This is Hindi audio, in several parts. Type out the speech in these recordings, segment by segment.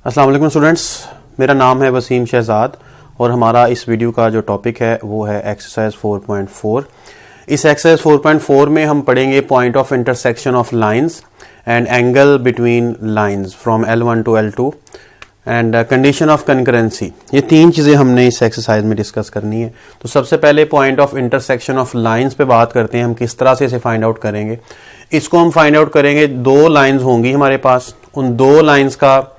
अस्सलाम वालेकुम स्टूडेंट्स, मेरा नाम है वसीम शहजाद और हमारा इस वीडियो का जो टॉपिक है वो है एक्सरसाइज 4.4। इस एक्सरसाइज 4.4 में हम पढ़ेंगे point of intersection of lines and angle between lines from L1 to L2 and condition of concurrency. ये तीन चीज़ें हमने इस एक्सरसाइज में डिस्कस करनी है। तो सबसे पहले point of intersection of lines पे बात करते हैं, हम किस तरह से इसे फाइंड आउट करेंगे। इसको हम फाइंड आउट करेंगे, दो लाइंस होंगी हमारे पास, उन दो लाइंस का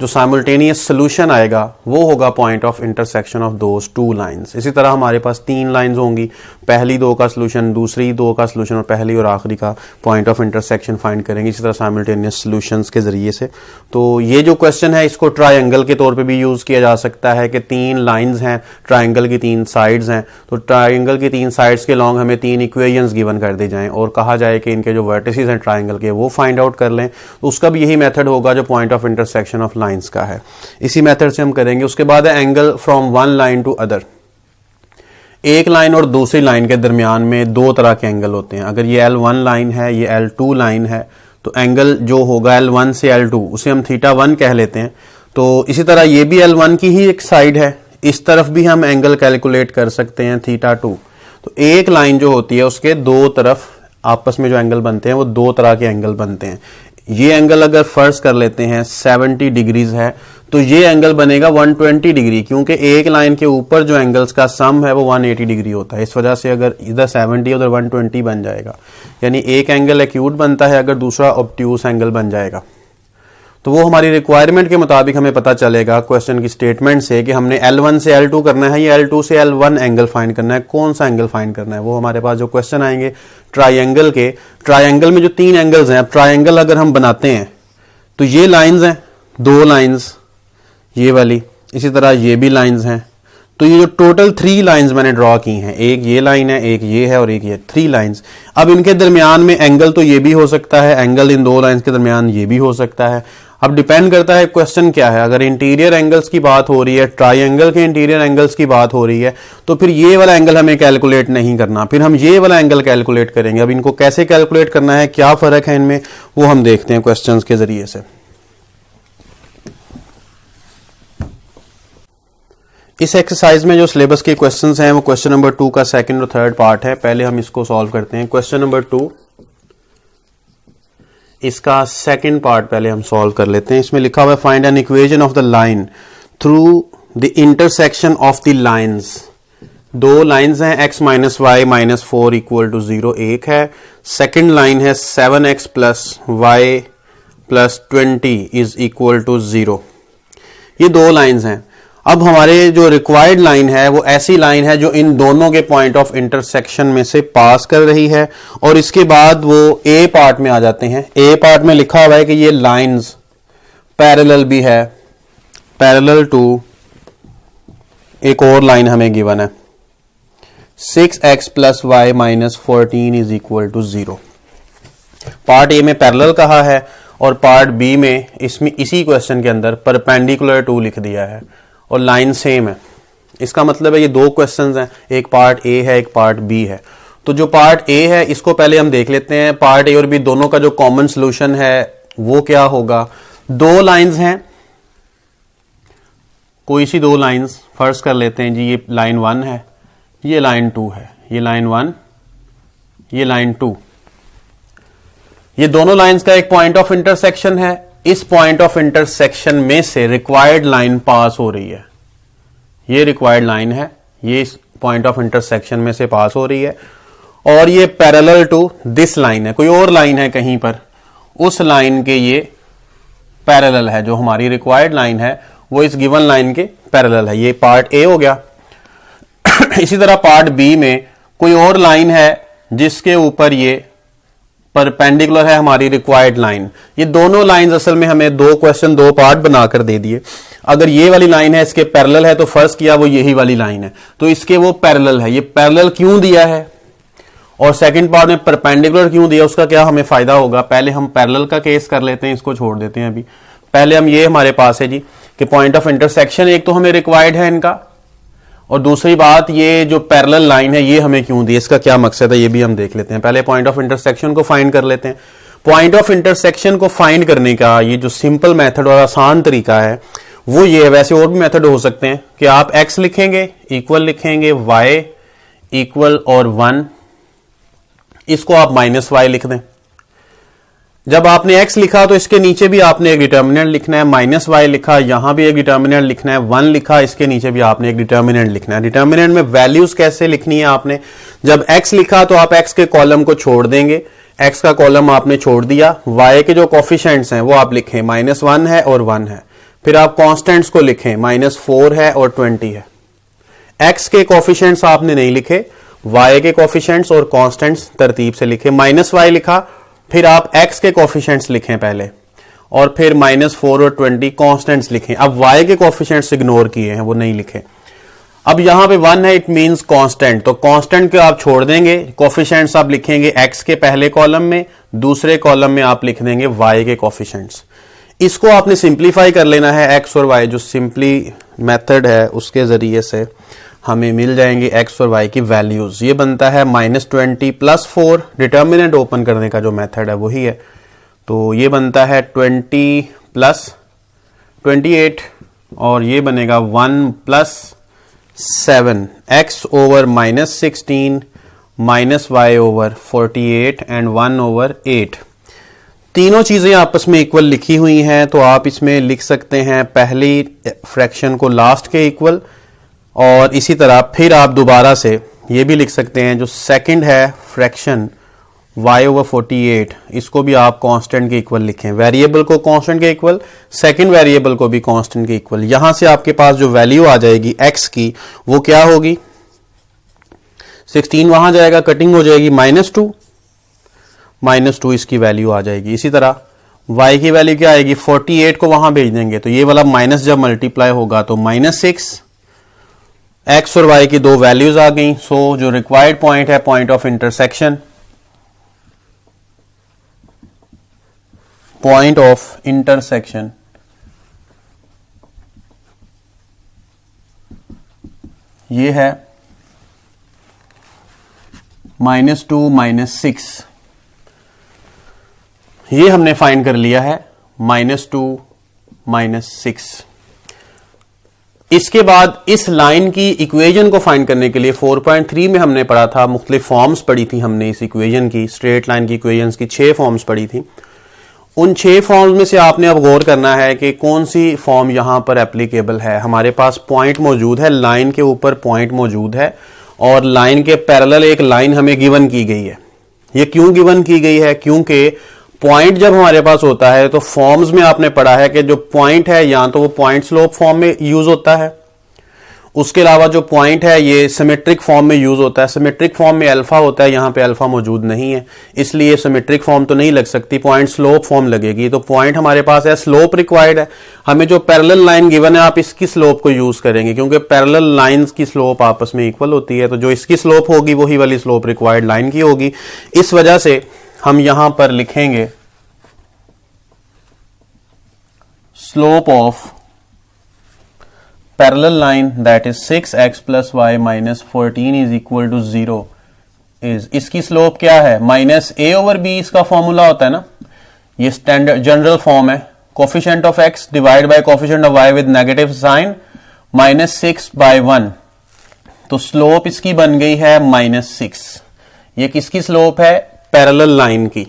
जो साइमल्टेनियस सोल्यूशन आएगा वो होगा point of intersection of those two lines. इसी तरह हमारे पास तीन लाइंस होंगी, पहली दो का सोल्यूशन, दूसरी दो का सोल्यूशन और पहली और आखिरी का पॉइंट ऑफ इंटरसेक्शन फाइंड करेंगे इसी तरह साइमल्टेनियस सोल्यूशंस के जरिए से। तो ये जो क्वेश्चन है इसको ट्रायंगल के तौर पे भी यूज किया जा सकता है कि तीन लाइंस हैं, ट्रायंगल की तीन साइड्स हैं, तो ट्रायंगल की तीन साइड्स के लॉन्ग हमें तीन इक्वेशंस गिवन कर दी जाएं और कहा जाए कि इनके जो वर्टिसेस हैं ट्रायंगल के वो फाइंड आउट कर लें। तो उसका भी यही मेथड होगा जो point of intersection of lines का है, इसी मेथड से हम करेंगे। उसके बाद है angle from one line to other. एक लाइन और दूसरी लाइन के दरमियान में दो तरह के एंगल होते हैं। अगर ये L1 लाइन है, ये L2 लाइन है, तो एंगल जो होगा L1 से L2 उसे हम θ1 कह लेते हैं। तो इसी तरह ये भी L1 की ही एक साइड है, इस तरफ भी हम एंगल कैलकुलेट कर सकते हैं θ2। तो एक लाइन जो होती है उसके दो तरफ आपस में जो एंगल बनते हैं वो दो तरह के एंगल बनते हैं। ये एंगल अगर फर्ज कर लेते हैं 70 डिग्रीज है तो ये एंगल बनेगा 120 डिग्री, क्योंकि एक लाइन के ऊपर जो एंगल्स का सम है वो 180 डिग्री होता है। इस वजह से अगर इधर 70 उधर 120 बन जाएगा, यानी एक एंगल एक्यूट बनता है अगर दूसरा ऑब्ट्यूस एंगल बन जाएगा। तो वो हमारी रिक्वायरमेंट के मुताबिक हमें पता चलेगा क्वेश्चन की स्टेटमेंट से कि हमने L1 से L2 करना है या L2 से L1 एंगल फाइंड करना है, कौन सा एंगल फाइंड करना है। वो हमारे पास जो क्वेश्चन आएंगे ट्रायंगल के, ट्रायंगल में जो तीन एंगल्स हैं, अब ट्रायंगल अगर हम बनाते हैं तो ये लाइंस हैं, दो लाइंस ये वाली, इसी तरह ये भी लाइंस हैं। तो ये जो टोटल थ्री लाइंस मैंने ड्रॉ की हैं, एक ये लाइन है, एक ये है और एक ये, थ्री लाइंस। अब इनके दरमियान में एंगल तो ये भी हो सकता है, एंगल इन दो लाइंस के दरमियान ये भी हो सकता है। अब डिपेंड करता है क्वेश्चन क्या है। अगर इंटीरियर एंगल्स की बात हो रही है, ट्रायंगल के इंटीरियर एंगल्स की बात हो रही है, तो फिर ये वाला एंगल हमें कैलकुलेट नहीं करना, फिर हम ये वाला एंगल कैलकुलेट करेंगे। अब इनको कैसे कैलकुलेट करना है, क्या फर्क है इनमें, वो हम देखते हैं क्वेश्चन के जरिए से। इस एक्सरसाइज में जो सिलेबस के क्वेश्चंस हैं वो क्वेश्चन नंबर 2 का सेकंड और थर्ड पार्ट है। पहले हम इसको सॉल्व करते हैं। क्वेश्चन नंबर 2 इसका सेकंड पार्ट पहले हम सॉल्व कर लेते हैं। इसमें लिखा हुआ है find an equation of the line through the intersection of the lines. दो लाइंस हैं x minus y minus 4 equal to 0, एक है। सेकंड लाइन है 7x plus y plus 20 is equal to 0। ये दो लाइंस हैं। अब हमारे जो रिक्वायर्ड लाइन है वो ऐसी लाइन है जो इन दोनों के पॉइंट ऑफ इंटरसेक्शन में से पास कर रही है, और इसके बाद वो ए पार्ट में आ जाते हैं। ए पार्ट में लिखा हुआ है कि ये लाइंस पैरेलल भी है, पैरेलल टू एक और लाइन हमें गिवन है 6x plus y minus 14 is equal to 0। Part A में पैरेलल कहा है और पार्ट बी में इसमें इसी क्वेश्चन के अंदर परपेंडिकुलर टू लिख दिया है और लाइन सेम है। इसका मतलब है ये दो क्वेश्चंस हैं, एक पार्ट ए है एक पार्ट बी है। तो जो पार्ट ए है इसको पहले हम देख लेते हैं। पार्ट ए और बी दोनों का जो कॉमन सॉल्यूशन है वो क्या होगा। दो लाइंस हैं, कोई सी दो लाइंस फर्ज कर लेते हैं जी। ये लाइन 1 है, ये लाइन 2 है, ये लाइन 1, ये लाइन 2। ये दोनों लाइंस का एक पॉइंट ऑफ इंटरसेक्शन है। इस पॉइंट ऑफ इंटरसेक्शन में से रिक्वायर्ड लाइन पास हो रही है। ये रिक्वायर्ड लाइन है, ये इस पॉइंट ऑफ इंटरसेक्शन में से पास हो रही है और ये पैरेलल टू दिस लाइन है। कोई और लाइन है कहीं पर, उस लाइन के ये पैरेलल है। जो हमारी रिक्वायर्ड लाइन है वो इस गिवन लाइन के पैरेलल है। ये पार्ट ए हो गया। इसी तरह पार्ट बी में कोई और लाइन है जिसके ऊपर ये परपेंडिकुलर है हमारी रिक्वायर्ड लाइन। ये दोनों लाइंस असल में हमें दो क्वेश्चन दो पार्ट बनाकर दे दिए। अगर ये वाली लाइन है इसके पैरेलल है तो फर्स्ट किया वो यही वाली लाइन है, तो इसके वो पैरेलल है। ये पैरेलल क्यों दिया है और सेकंड पार्ट में परपेंडिकुलर क्यों दिया, उसका क्या हमें फायदा होगा। पहले हम पैरेलल का केस कर लेते हैं, इसको छोड़ देते हैं अभी। पहले हम ये हमारे पास है जी कि पॉइंट ऑफ इंटरसेक्शन एक तो हमें रिक्वायर्ड है इनका, और दूसरी बात ये जो पैरेलल लाइन है ये हमें क्यों दी, इसका क्या मकसद है ये भी हम देख लेते हैं। पहले पॉइंट ऑफ इंटरसेक्शन को फाइंड कर लेते हैं। पॉइंट ऑफ इंटरसेक्शन को फाइंड करने का ये जो सिंपल मेथड और आसान तरीका है वो ये है। वैसे और भी मेथड हो सकते हैं कि आप x लिखेंगे, इक्वल लिखेंगे, y इक्वल और 1, इसको आप -y लिख दें। जब आपने x लिखा तो इसके नीचे भी आपने एक डिटर्मिनेंट लिखना है, -y लिखा, यहां भी एक डिटर्मिनेंट लिखना है, 1 लिखा, इसके नीचे भी आपने एक डिटर्मिनेंट लिखना है। डिटर्मिनेंट में वैल्यूज कैसे लिखनी है आपने, जब x लिखा तो आप x के कॉलम को छोड़ देंगे, x का कॉलम आपने छोड़ दिया, y के जो कोफिशिएंट्स हैं वो आप लिखें, -1 है और 1 है, फिर आप कांस्टेंट्स को लिखें, -4 है और 20 है। x के कोफिशिएंट्स आपने नहीं लिखे, y के कोफिशिएंट्स और कांस्टेंट्स तरतीब से लिखे, -y लिखा, फिर आप x के कोफिशिएंट्स लिखें पहले, और फिर -4 और 20 कांस्टेंट्स लिखें। अब y के कोफिशिएंट्स इग्नोर किए हैं, वो नहीं लिखे। अब यहां पे 1 है, इट मींस कांस्टेंट, तो कांस्टेंट को आप छोड़ देंगे, कोफिशिएंट्स आप लिखेंगे x के पहले कॉलम में, दूसरे कॉलम में आप लिख देंगे y के कोफिशिएंट्स। इसको आपने सिंप्लीफाई कर लेना है, x और y जो सिंपली मेथड है उसके जरिए से हमें मिल जाएंगे x और y की वैल्यूज। ये बनता है -20 + 4, डिटर्मिनेंट ओपन करने का जो मेथड है वही है, तो ये बनता है 20 + 28 और ये बनेगा 1 + 7 x over -16 -y over 48 and 1 over 8। तीनों चीजें आपस में इक्वल लिखी हुई हैं, तो आप इसमें लिख सकते हैं पहली फ्रैक्शन को लास्ट के इक्वल, और इसी तरह फिर आप दोबारा से ये भी लिख सकते हैं जो सेकंड है फ्रैक्शन y ओवर 48, इसको भी आप कांस्टेंट के इक्वल लिखें, वेरिएबल को कांस्टेंट के इक्वल, सेकंड वेरिएबल को भी कांस्टेंट के इक्वल। यहां से आपके पास जो वैल्यू आ जाएगी x की वो क्या होगी, 16 वहां जाएगा, कटिंग हो जाएगी, -2 इसकी वैल्यू आ जाएगी। इसी तरह y की वैल्यू क्या आएगी, 48 को वहां भेज देंगे तो ये वाला माइनस जब मल्टीप्लाई होगा तो -6, x और y की दो वैल्यूज आ गई। सो जो रिक्वायर्ड पॉइंट है, point of intersection, point of intersection ये है -2 -6, ये हमने फाइंड कर लिया है, -2 -6। इसके बाद इस लाइन की इक्वेशन को फाइंड करने के लिए 4.3 में हमने पढ़ा था, मुख्तलिफ फॉर्म्स पढ़ी थी हमने इस इक्वेशन की, स्ट्रेट लाइन की इक्वेशंस की 6 फॉर्म्स पढ़ी थी। उन 6 फॉर्म्स में से आपने अब गौर करना है कि कौन सी फॉर्म यहां पर एप्लीकेबल है। हमारे पास पॉइंट मौजूद है, लाइन के ऊपर पॉइंट मौजूद है, और लाइन के पैरेलल एक लाइन हमें गिवन की गई है। ये क्यों गिवन की गई है, क्योंकि पॉइंट जब हमारे पास होता है तो फॉर्म्स में आपने पढ़ा है कि जो पॉइंट है या तो वो पॉइंट स्लोप फॉर्म में यूज होता है, उसके अलावा जो पॉइंट है ये सिमेट्रिक फॉर्म में यूज होता है। सिमेट्रिक फॉर्म में अल्फा होता है, यहां पे अल्फा मौजूद नहीं है, इसलिए सिमेट्रिक फॉर्म तो नहीं लग सकती, पॉइंट स्लोप फॉर्म लगेगी। तो पॉइंट हमारे पास है, स्लोप रिक्वायर्ड है, हमें जो पैरेलल लाइन गिवन है आप इसकी स्लोप को यूज करेंगे, क्योंकि पैरेलल लाइंस की स्लोप आपस में इक्वल होती है, तो जो इसकी स्लोप होगी वही वाली स्लोप रिक्वायर्ड लाइन की होगी। इस वजह से हम यहां पर लिखेंगे slope of parallel line that is 6x plus y minus 14 is equal to 0 is, इसकी स्लोप क्या है, -a/b इसका फॉर्मूला होता है ना, ये स्टैंडर्ड जनरल फॉर्म है, coefficient of x divide by coefficient of y with negative sign, -6/1, तो स्लोप इसकी बन गई है -6। ये किसकी स्लोप है, पैरेलल लाइन की,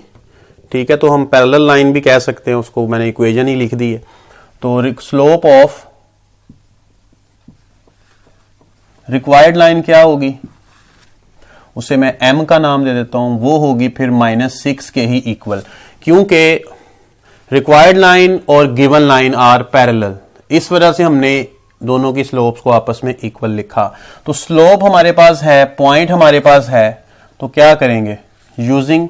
ठीक है, तो हम पैरेलल लाइन भी कह सकते हैं उसको, मैंने इक्वेशन ही लिख दी है। तो स्लोप ऑफ रिक्वायर्ड लाइन क्या होगी, उसे मैं m का नाम दे देता हूं, वो होगी फिर -6 के ही इक्वल, क्योंकि रिक्वायर्ड लाइन और गिवन लाइन आर पैरेलल, इस वजह से हमने दोनों की स्लोप्स को आपस में इक्वल लिखा। तो स्लोप हमारे पास है, पॉइंट हमारे पास है, तो क्या करेंगे, using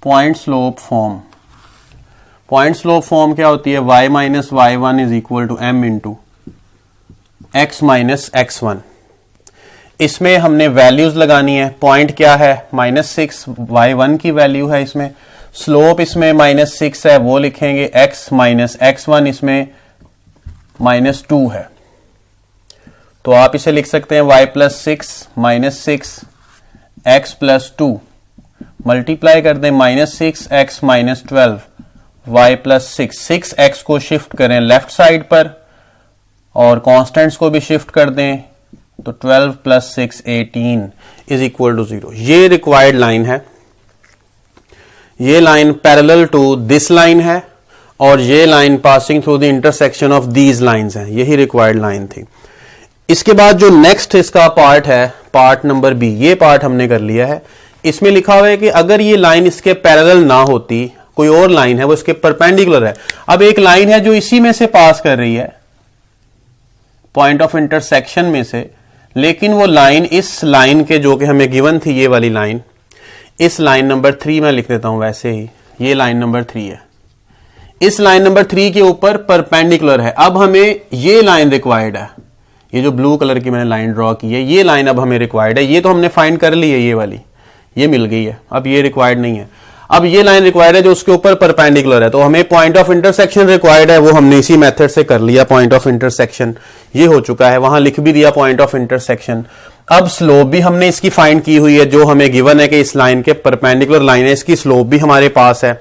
point slope form. Point slope form क्या होती है, y minus y1 is equal to m into x minus x1। इसमें हमने वैल्यूज लगानी है, पॉइंट क्या है, -6, y1 की वैल्यू है इसमें, स्लोप इसमें -6 है, वो लिखेंगे, x माइनस x1 इसमें -2 है, तो आप इसे लिख सकते हैं y plus 6 -6 x plus 2 multiply कर दें -6x minus 12 y plus 6x को शिफ्ट करें लेफ्ट साइड पर और कॉन्स्टेंट्स को भी शिफ्ट कर दें तो 12 प्लस 6 18 इज इक्वल टू 0। ये रिक्वायर्ड लाइन है, ये line parallel to this line है और ये line passing through the intersection of these lines है, यही रिक्वायर्ड लाइन थी। इसके बाद जो नेक्स्ट इसका पार्ट है, पार्ट नंबर बी, ये पार्ट हमने कर लिया है। इसमें लिखा हुआ है कि अगर ये लाइन इसके पैरेलल ना होती, कोई और लाइन है वो इसके परपेंडिकुलर है। अब एक लाइन है जो इसी में से पास कर रही है, पॉइंट ऑफ इंटरसेक्शन में से, लेकिन वो लाइन इस लाइन के जो कि हमें गिवन थी, ये वाली लाइन, इस लाइन नंबर 3 में लिख देता हूं वैसे ही, ये लाइन नंबर 3 है, इस लाइन नंबर 3 के ऊपर परपेंडिकुलर है। अब हमें ये लाइन रिक्वायर्ड है, ये जो ब्लू कलर की मैंने लाइन ड्रॉ की है, ये लाइन अब हमें रिक्वायर्ड है। ये तो हमने फाइंड कर ली है, ये वाली ये मिल गई है, अब ये रिक्वायर्ड नहीं है। अब ये लाइन रिक्वायर्ड है जो उसके ऊपर परपेंडिकुलर है, तो हमें पॉइंट ऑफ इंटरसेक्शन रिक्वायर्ड है, वो हमने इसी मेथड से कर लिया। पॉइंट ऑफ इंटरसेक्शन ये हो चुका है, वहां लिख भी दिया पॉइंट ऑफ इंटरसेक्शन। अब स्लोप भी हमने इसकी फाइंड की हुई है, जो हमें गिवन है कि इस लाइन के परपेंडिकुलर लाइन है, इसकी स्लोप भी हमारे पास है।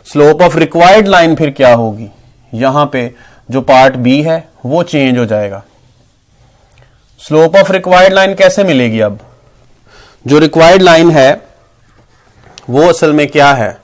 स्लोप ऑफ रिक्वायर्ड लाइन फिर क्या होगी, यहां पे जो पार्ट बी है वो चेंज हो जाएगा। स्लोप ऑफ रिक्वायर्ड लाइन कैसे मिलेगी? अब जो रिक्वायर्ड लाइन है वो असल में क्या है,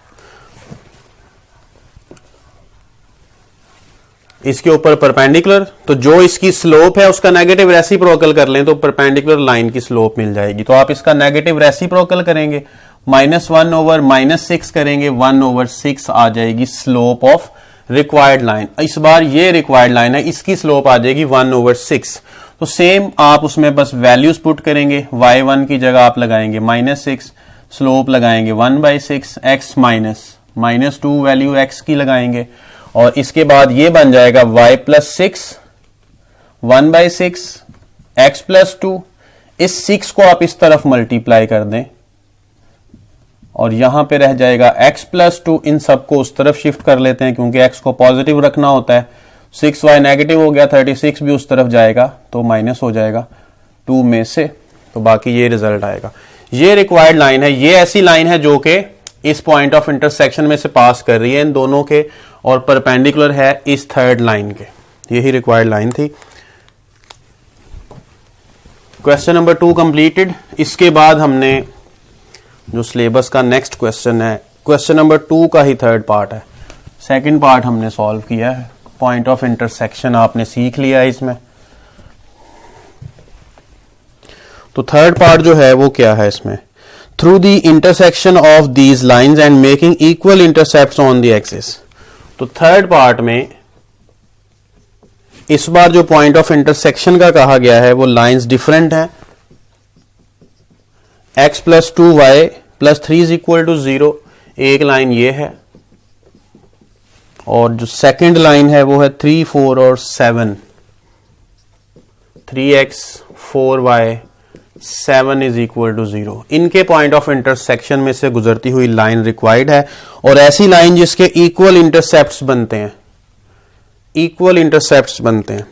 इसके ऊपर परपेंडिकुलर, तो जो इसकी स्लोप है उसका नेगेटिव रेसिप्रोकल कर लें तो परपेंडिकुलर लाइन की स्लोप मिल जाएगी। तो आप इसका नेगेटिव रेसिप्रोकल करेंगे, -1 ओवर -6 करेंगे, 1 ओवर 6 आ जाएगी स्लोप ऑफ रिक्वायर्ड लाइन। इस बार ये रिक्वायर्ड लाइन है, इसकी स्लोप आ जाएगी 1 ओवर 6। तो सेम आप उसमें बस वैल्यूज पुट करेंगे, y1 की जगह आप लगाएंगे -6, स्लोप लगाएंगे 1/6, x माइनस 2 वैल्यू x की लगाएंगे, और इसके बाद ये बन जाएगा y प्लस 6 1/6 x प्लस 2। इस 6 को आप इस तरफ मल्टीप्लाई कर दें और यहां पे रह जाएगा x प्लस 2। इन सबको उस तरफ शिफ्ट कर लेते हैं क्योंकि x को पॉजिटिव रखना होता है। 6y नेगेटिव हो गया, 36 भी उस तरफ जाएगा तो माइनस हो जाएगा 2 में से, तो बाकी ये रिजल्ट आएगा। ये रिक्वायर्ड लाइन है, ये ऐसी लाइन है जो कि इस पॉइंट ऑफ इंटरसेक्शन में से पास कर रही है इन दोनों के, और परपेंडिकुलर है इस थर्ड लाइन के। यही रिक्वायर्ड लाइन थी। Question number 2 completed. इसके बाद हमने जो सिलेबस का नेक्स्ट क्वेश्चन है, क्वेश्चन नंबर 2 का ही थर्ड पार्ट है, सेकंड पार्ट हमने सॉल्व किया है। पॉइंट ऑफ इंटरसेक्शन आपने सीख लिया है इसमें। तो थर्ड पार्ट जो है वो क्या है इसमें, through the intersection of these lines and making equal intercepts on the axis. तो थर्ड पार्ट में इस बार जो पॉइंट ऑफ इंटरसेक्शन का कहा गया है वो लाइंस डिफरेंट हैं। x plus 2y plus 3 is equal to 0, एक लाइन ये है, और जो सेकंड लाइन है वो है 3, 4 और 7, 3x 4y 7 is equal to 0। इनके पॉइंट ऑफ इंटरसेक्शन में से गुजरती हुई लाइन रिक्वायर्ड है, और ऐसी लाइन जिसके इक्वल इंटरसेप्ट्स बनते हैं, इक्वल इंटरसेप्ट्स बनते हैं,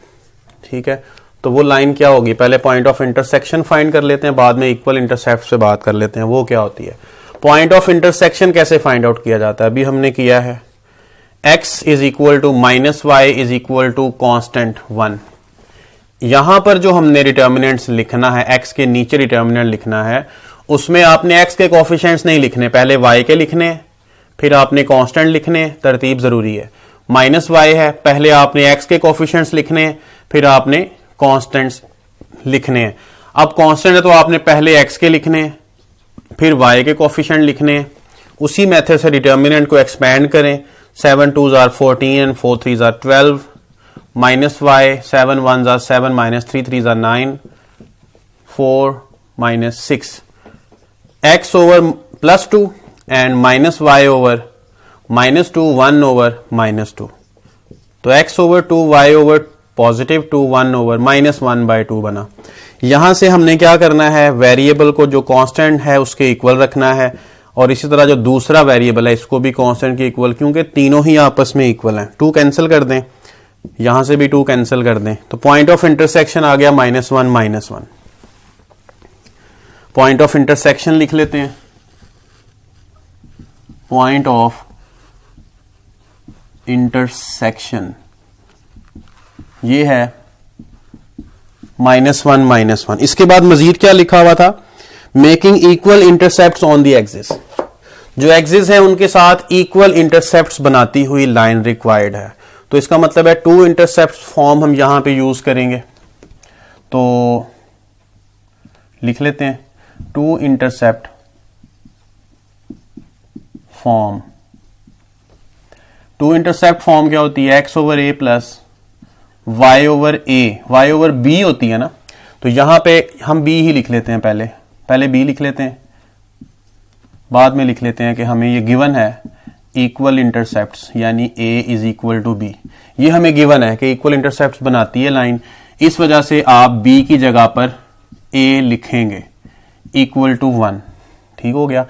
ठीक है। तो वो लाइन क्या होगी, पहले पॉइंट ऑफ इंटरसेक्शन फाइंड कर लेते हैं, बाद में इक्वल इंटरसेप्ट से बात कर लेते हैं वो क्या होती है। पॉइंट ऑफ इंटरसेक्शन कैसे फाइंड आउट किया जाता है, अभी हमने किया है। x is equal to -y is equal to constant 1। यहां पर जो हमने डिटर्मिनेंट्स लिखना है, x के नीचे डिटर्मिनेंट लिखना है, उसमें आपने x के कोफिशिएंट्स नहीं लिखने, पहले y के लिखने, फिर आपने कांस्टेंट लिखने, तरतीब जरूरी है। -y है, पहले आपने x के कोफिशिएंट्स लिखने, फिर आपने कांस्टेंट्स लिखने। अब कांस्टेंट है तो आपने पहले x के लिखने, फिर y के कोफिशिएंट लिखने, उसी मेथड से डिटर्मिनेंट को एक्सपेंड करें। 7 2s are 14 and 4 3s are 12, minus y, 7 1s are 7, minus 3 3s are 9, 4 minus 6, x over plus 2 and minus y over minus 2, 1 over minus 2, तो x over 2, y over positive 2, 1 over minus 1/2 बना। यहां से हमने क्या करना है, वेरिएबल को जो कांस्टेंट है उसके इक्वल रखना है, और इसी तरह जो दूसरा वेरिएबल है इसको भी कांस्टेंट के इक्वल, क्योंकि तीनों ही आपस में इक्वल हैं। 2 कैंसिल कर दें, यहां से भी 2 कैंसिल कर दें, तो पॉइंट ऑफ इंटरसेक्शन आ गया -1 -1। पॉइंट ऑफ इंटरसेक्शन लिख लेते हैं। पॉइंट ऑफ इंटरसेक्शन ये है -1 -1। इसके बाद मजीद क्या लिखा हुआ था, making equal intercepts on the axis. जो एक्सिस है उनके साथ इक्वल इंटरसेप्ट्स बनाती हुई लाइन रिक्वायर्ड है। तो इसका मतलब है 2 इंटरसेप्ट फॉर्म हम यहां पे यूज करेंगे। तो लिख लेते हैं 2 इंटरसेप्ट फॉर्म। 2 इंटरसेप्ट फॉर्म क्या होती है, x/a प्लस y/b होती है ना। तो यहां पे हम b ही लिख लेते हैं, पहले b लिख लेते हैं, बाद में लिख लेते हैं कि हमें ये गिवन है इक्वल इंटरसेप्ट्स, यानी a is equal to b। ये हमें गिवन है कि इक्वल इंटरसेप्ट्स बनाती है लाइन, इस वजह से आप b की जगह पर a लिखेंगे इक्वल टू 1। ठीक हो गया।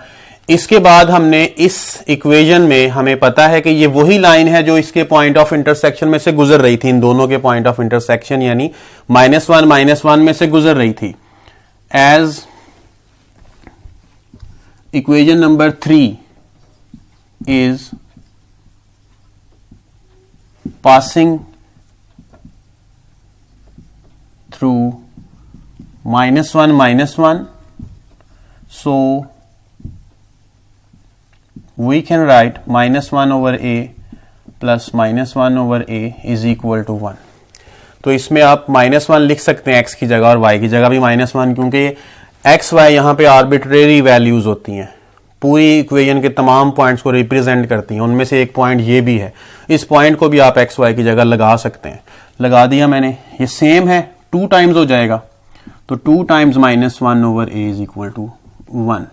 इसके बाद हमने इस इक्वेशन में हमें पता है कि ये वही लाइन है जो इसके पॉइंट ऑफ इंटरसेक्शन में से गुजर रही थी, इन दोनों के पॉइंट ऑफ इंटरसेक्शन यानी -1 -1 में से गुजर रही थी। As equation number 3 is passing through -1 -1, so we can write -1/a plus -1/a is equal to 1। तो इसमें आप -1 लिख सकते हैं x की जगह और y की जगह भी -1, क्योंकि x y यहां पे आर्बिट्रेरी वैल्यूज होती हैं, पूरी इक्वेशन के तमाम पॉइंट्स को रिप्रेजेंट करती हैं। उनमें से एक पॉइंट ये भी है, इस पॉइंट को भी आप एक्स वाई की जगह लगा सकते हैं। लगा दिया मैंने, ये सेम है, 2 टाइम्स हो जाएगा, तो 2 times -1/a is equal to 1।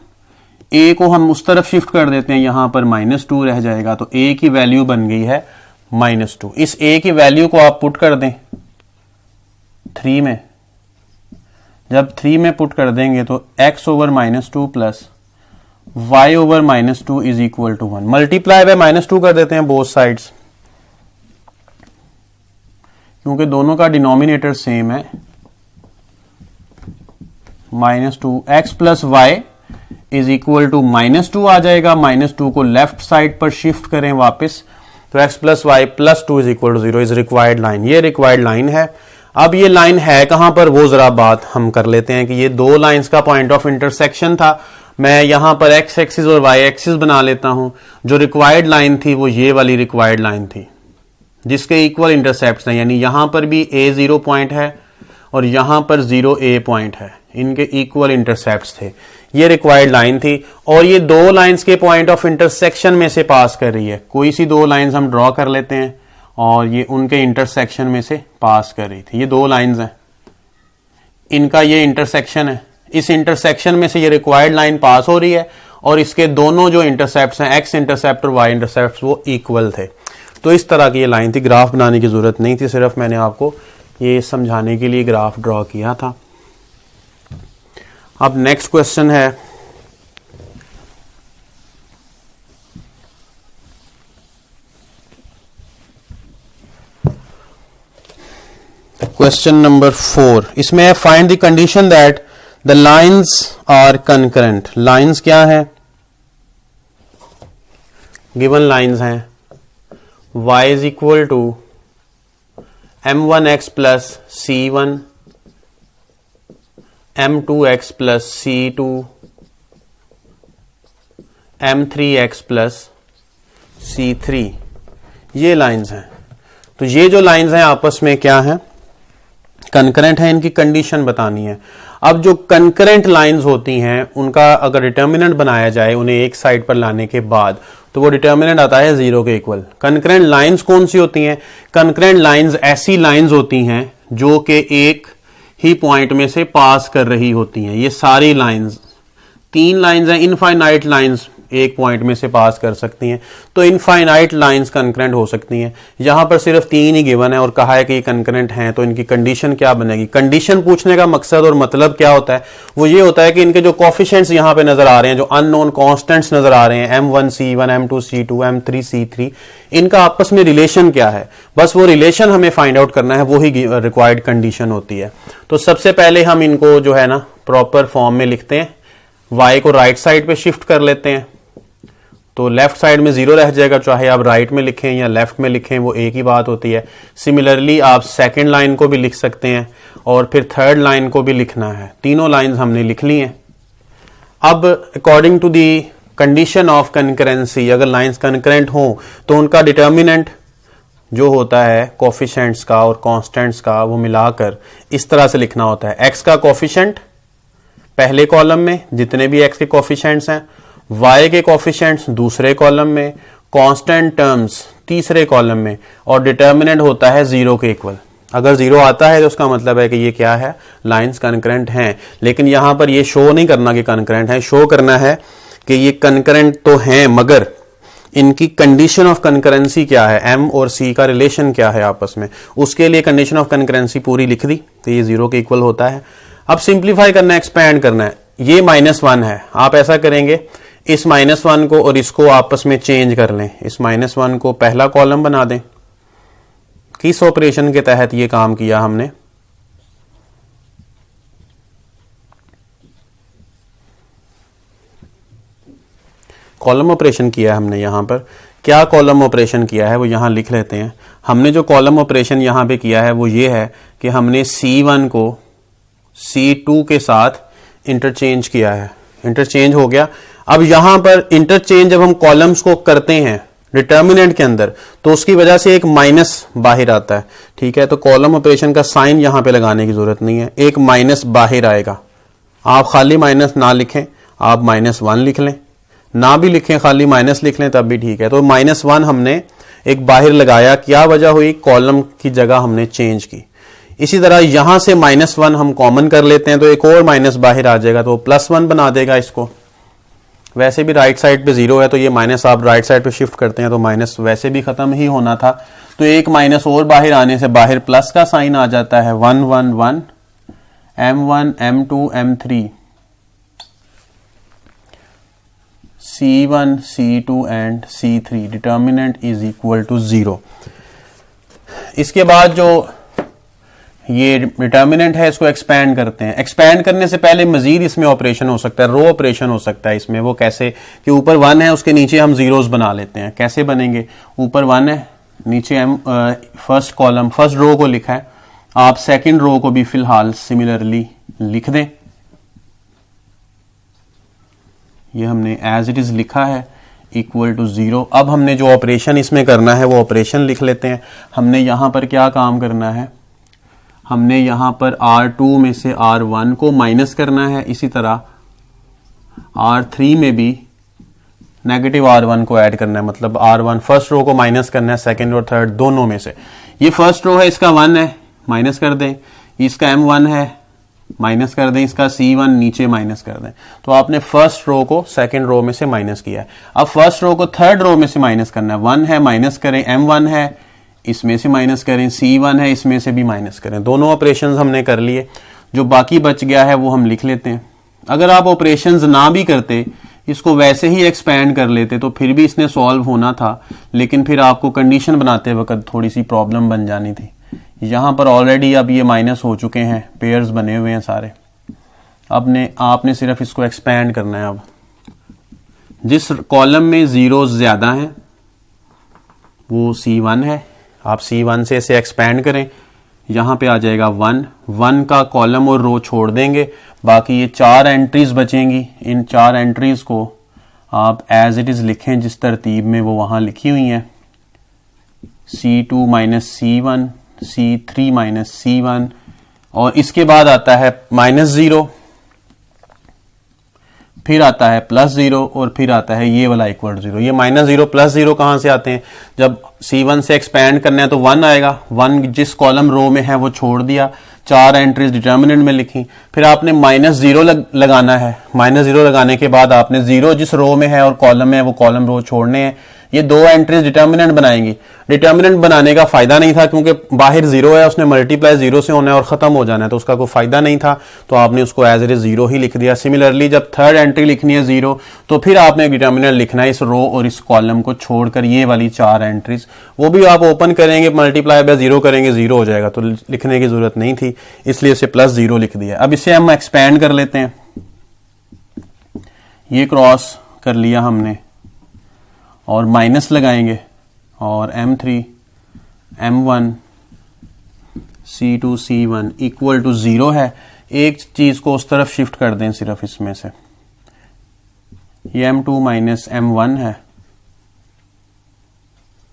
a को हम उस तरफ शिफ्ट कर देते हैं, यहां पर -2 रह जाएगा, तो a की वैल्यू बन गई है -2। इस a की वैल्यू को आप पुट कर दें 3 में। जब 3 में पुट कर देंगे तो x/-2 plus y/-2 is equal to 1। Multiply by -2 कर देते हैं बोथ साइड्स, क्योंकि दोनों का डिनोमिनेटर सेम है। -2 x plus y is equal to -2 आ जाएगा। -2 को लेफ्ट साइड पर शिफ्ट करें वापस, तो x plus y plus 2 is equal to 0 is required line. ये रिक्वायर्ड लाइन है। अब ये लाइन है कहां पर, वो जरा बात हम कर लेते हैं कि ये 2 लाइंस का पॉइंट ऑफ इंटरसेक्शन था। मैं यहां पर x एक्सिस और y एक्सिस बना लेता हूं। जो रिक्वायर्ड लाइन थी वो ये वाली रिक्वायर्ड लाइन थी, जिसके इक्वल इंटरसेप्ट्स हैं, यानी यहां पर भी a0 पॉइंट है और यहां पर 0a पॉइंट है, इनके इक्वल इंटरसेप्ट्स थे। ये रिक्वायर्ड लाइन थी और ये 2 लाइंस के पॉइंट ऑफ इंटरसेक्शन में से पास कर रही है। कोई सी 2 लाइंस हम ड्रॉ कर लेते हैं और ये उनके इंटरसेक्शन में से पास कर रही थी। ये 2 लाइंस हैं, इनका ये इंटरसेक्शन है, इस इंटरसेक्शन में से ये रिक्वायर्ड लाइन पास हो रही है और इसके दोनों जो इंटरसेप्ट्स हैं, एक्स इंटरसेप्ट और वाई इंटरसेप्ट, वो इक्वल थे। तो इस तरह की ये लाइन थी, ग्राफ बनाने की जरूरत नहीं थी, सिर्फ मैंने आपको ये समझाने के लिए ग्राफ ड्रॉ किया था। अब नेक्स्ट क्वेश्चन है क्वेश्चन नंबर 4। इसमें है find the condition that the lines are concurrent. Lines क्या है, गिवन लाइन्स हैं y is equal to m1x plus c1, m2x plus c2, m3x plus c3। ये लाइन्स हैं। तो ये जो लाइन्स हैं आपस में क्या है, कंकरेंट है, इनकी कंडीशन बतानी है। अब जो कंकरेंट लाइंस होती हैं उनका अगर डिटर्मिनेंट बनाया जाए उन्हें एक साइड पर लाने के बाद, तो वो डिटर्मिनेंट आता है 0 के इक्वल। कंकरेंट लाइंस कौन सी होती हैं, कंकरेंट लाइंस ऐसी लाइंस होती हैं जो कि एक ही पॉइंट में से पास कर रही होती हैं। ये सारी लाइंस, 3 लाइंस हैं, इनफाइनाइट लाइंस एक पॉइंट में से पास कर सकती हैं, तो इनफाइनाइट लाइंस कंकरेंट हो सकती हैं। यहां पर सिर्फ 3 ही गिवन है और कहा है कि ये कंकरेंट हैं, तो इनकी कंडीशन क्या बनेगी। कंडीशन पूछने का मकसद और मतलब क्या होता है, वो ये होता है कि इनके जो कोफिशिएंट्स यहां पे नजर आ रहे हैं, जो अननोन कांस्टेंट्स नजर आ रहे हैं, m1 c1, m2 c2, m3 c3, इनका आपस में रिलेशन क्या है, बस वो रिलेशन हमें फाइंड आउट करना है, वो ही रिक्वायर्ड कंडीशन होती है। तो सबसे पहले हम इनको जो है ना प्रॉपर फॉर्म में लिखते हैं y को राइट साइड पे शिफ्ट कर लेते हैं तो लेफ्ट साइड में 0 रह जाएगा, चाहे आप राइट में लिखें या लेफ्ट में लिखें वो एक ही बात होती है। सिमिलरली आप सेकेंड लाइन को भी लिख सकते हैं और फिर थर्ड लाइन को भी लिखना है। तीनों लाइंस हमने लिख ली हैं। अब according to the condition of concurrency, अगर लाइंस कंकरेंट हो तो उनका डिटर्मिनेंट जो होता है कोफिशिएंट्स का और कांस्टेंट्स का वो मिलाकर इस तरह से लिखना होता है। x का कोफिशिएंट पहले कॉलम में जितने भी x के कोफिशिएंट्स हैं, y के कोफिशिएंट्स दूसरे कॉलम में, कांस्टेंट टर्म्स तीसरे कॉलम में, और डिटर्मिनेंट होता है 0 के इक्वल। अगर 0 आता है तो उसका मतलब है कि ये क्या है, लाइंस कनकरेंट हैं। लेकिन यहां पर ये शो नहीं करना कि कनकरेंट है, शो करना है कि ये कनकरेंट तो हैं मगर इनकी कंडीशन ऑफ कनकरेंसी क्या है, m और c का रिलेशन क्या है आपस में, उसके लिए कंडीशन ऑफ कनकरेंसी पूरी लिख दी तो ये 0 के इक्वल होता है। अब सिंप्लीफाई करना है, एक्सपैंड करना है। ये -1 है, आप ऐसा करेंगे इस -1 को और इसको आपस में चेंज कर लें। इस -1 को पहला कॉलम बना दें। किस ऑपरेशन के तहत ये काम किया हमने, कॉलम ऑपरेशन किया है हमने। यहां पर क्या कॉलम ऑपरेशन किया है वो यहां लिख लेते हैं। हमने जो कॉलम ऑपरेशन यहां पे किया है वो ये है कि हमने C1 को C2 के साथ इंटरचेंज किया है। इंटरचेंज हो गया। अब यहां पर इंटरचेंज जब हम कॉलम्स को करते हैं डिटर्मिनेंट के अंदर तो उसकी वजह से एक माइनस बाहर आता है। ठीक है, तो कॉलम ऑपरेशन का साइन यहां पे लगाने की जरूरत नहीं है, एक माइनस बाहर आएगा। आप खाली माइनस ना लिखें, आप -1 लिख लें, ना भी लिखें खाली माइनस लिख लें तब भी ठीक है। तो -1 हमने एक बाहर लगाया, क्या वजह हुई, कॉलम की जगह हमने चेंज की। इसी तरह यहां से -1 हम कॉमन कर लेते हैं तो एक और माइनस बाहर आ जाएगा तो +1 बना देगा इसको। वैसे भी राइट साइड पे 0 है तो ये माइनस आप राइट साइड पे शिफ्ट करते हैं तो माइनस वैसे भी खत्म ही होना था, तो एक माइनस और बाहर आने से बाहर प्लस का साइन आ जाता है। 1 1 1 M1 M2 M3 C1 C2 and C3 determinant is equal to 0। इसके बाद जो ये डिटर्मिनेंट है इसको एक्सपैंड करते हैं। एक्सपैंड करने से पहले मजीद इसमें ऑपरेशन हो सकता है, रो ऑपरेशन हो सकता है इसमें। वो कैसे कि ऊपर 1 है उसके नीचे हम जीरोस बना लेते हैं। कैसे बनेंगे, ऊपर 1 है नीचे फर्स्ट कॉलम फर्स्ट रो को लिखा है, आप सेकंड रो को भी फिलहाल सिमिलरली लिख दें। ये हमने एज इट इज लिखा है इक्वल टू 0। अब हमने जो ऑपरेशन इसमें करना है वो ऑपरेशन लिख लेते हैं। हमने यहां पर क्या काम करना है, हमने यहां पर R2 में से R1 को माइनस करना है, इसी तरह R3 में भी नेगेटिव R1 को ऐड करना है। मतलब R1 फर्स्ट रो को माइनस करना है सेकंड और थर्ड दोनों में से। ये फर्स्ट रो है, इसका 1 है माइनस कर दें, इसका M1 है माइनस कर दें, इसका C1 नीचे माइनस कर दें। तो आपने फर्स्ट रो को सेकंड रो में से माइनस किया है। अब फर्स्ट रो को थर्ड रो में से माइनस करना है। 1 है माइनस करें, M1 है इसमें से माइनस करें, C1 है इसमें से भी माइनस करें। दोनों ऑपरेशंस हमने कर लिए। जो बाकी बच गया है वो हम लिख लेते हैं। अगर आप ऑपरेशंस ना भी करते, इसको वैसे ही एक्सपैंड कर लेते तो फिर भी इसने सॉल्व होना था, लेकिन फिर आपको कंडीशन बनाते वक्त थोड़ी सी प्रॉब्लम बन जानी थी। यहां पर ऑलरेडी अब ये माइनस हो चुके हैं, पेयर्स बने हुए हैं सारे। आपने सिर्फ इसको एक्सपैंड करना है। अब जिस कॉलम में जीरोस ज्यादा हैं वो C1 है, आप C1 से इसे एक्सपैंड करें, यहां पे आ जाएगा 1 का कॉलम और रो छोड़ देंगे, बाकी ये 4 एंट्रीज बचेंगी। इन 4 एंट्रीज को आप एज इट इज लिखें जिस तरतीब में वो वहां लिखी हुई हैं। C2 minus C1, C3 minus C1, और इसके बाद आता है -0, फिर आता है +0 और फिर आता है ये वाला इक्वल टू 0। ये -0 +0 कहां से आते हैं, जब C1 से एक्सपैंड करना है तो 1 आएगा। 1 जिस कॉलम रो में है वो छोड़ दिया, 4 एंट्रीज डिटर्मिनेंट में लिखी। फिर आपने -0 लगाना है। -0 लगाने के बाद आपने 0 जिस रो में है और कॉलम में है वो कॉलम रो छोड़ने हैं। ये 2 एंट्रीज डिटर्मिनेंट बनाएंगी। डिटर्मिनेंट बनाने का फायदा नहीं था क्योंकि बाहर 0 है, उसने मल्टीप्लाई 0 से होना है और खत्म हो जाना है, तो उसका कोई फायदा नहीं था, तो आपने उसको एज इट इज 0 ही लिख दिया। सिमिलरली जब थर्ड एंट्री लिखनी है 0, तो फिर आपने डिटर्मिनेंट लिखना है इस रो और इस कॉलम को छोड़कर ये वाली 4 एंट्रीज, वो भी आप ओपन करेंगे मल्टीप्लाई बाय 0 करेंगे 0 हो जाएगा, तो लिखने की जरूरत नहीं थी, इसलिए इसे +0 लिख दिया। अब इसे हम एक्सपैंड कर लेते हैं। ये क्रॉस कर लिया हमने और माइनस लगाएंगे और M3 M1 C2 C1 equal to 0 है। एक चीज को उस तरफ शिफ्ट कर दें सिर्फ इसमें से, ये M2 माइनस M1 है,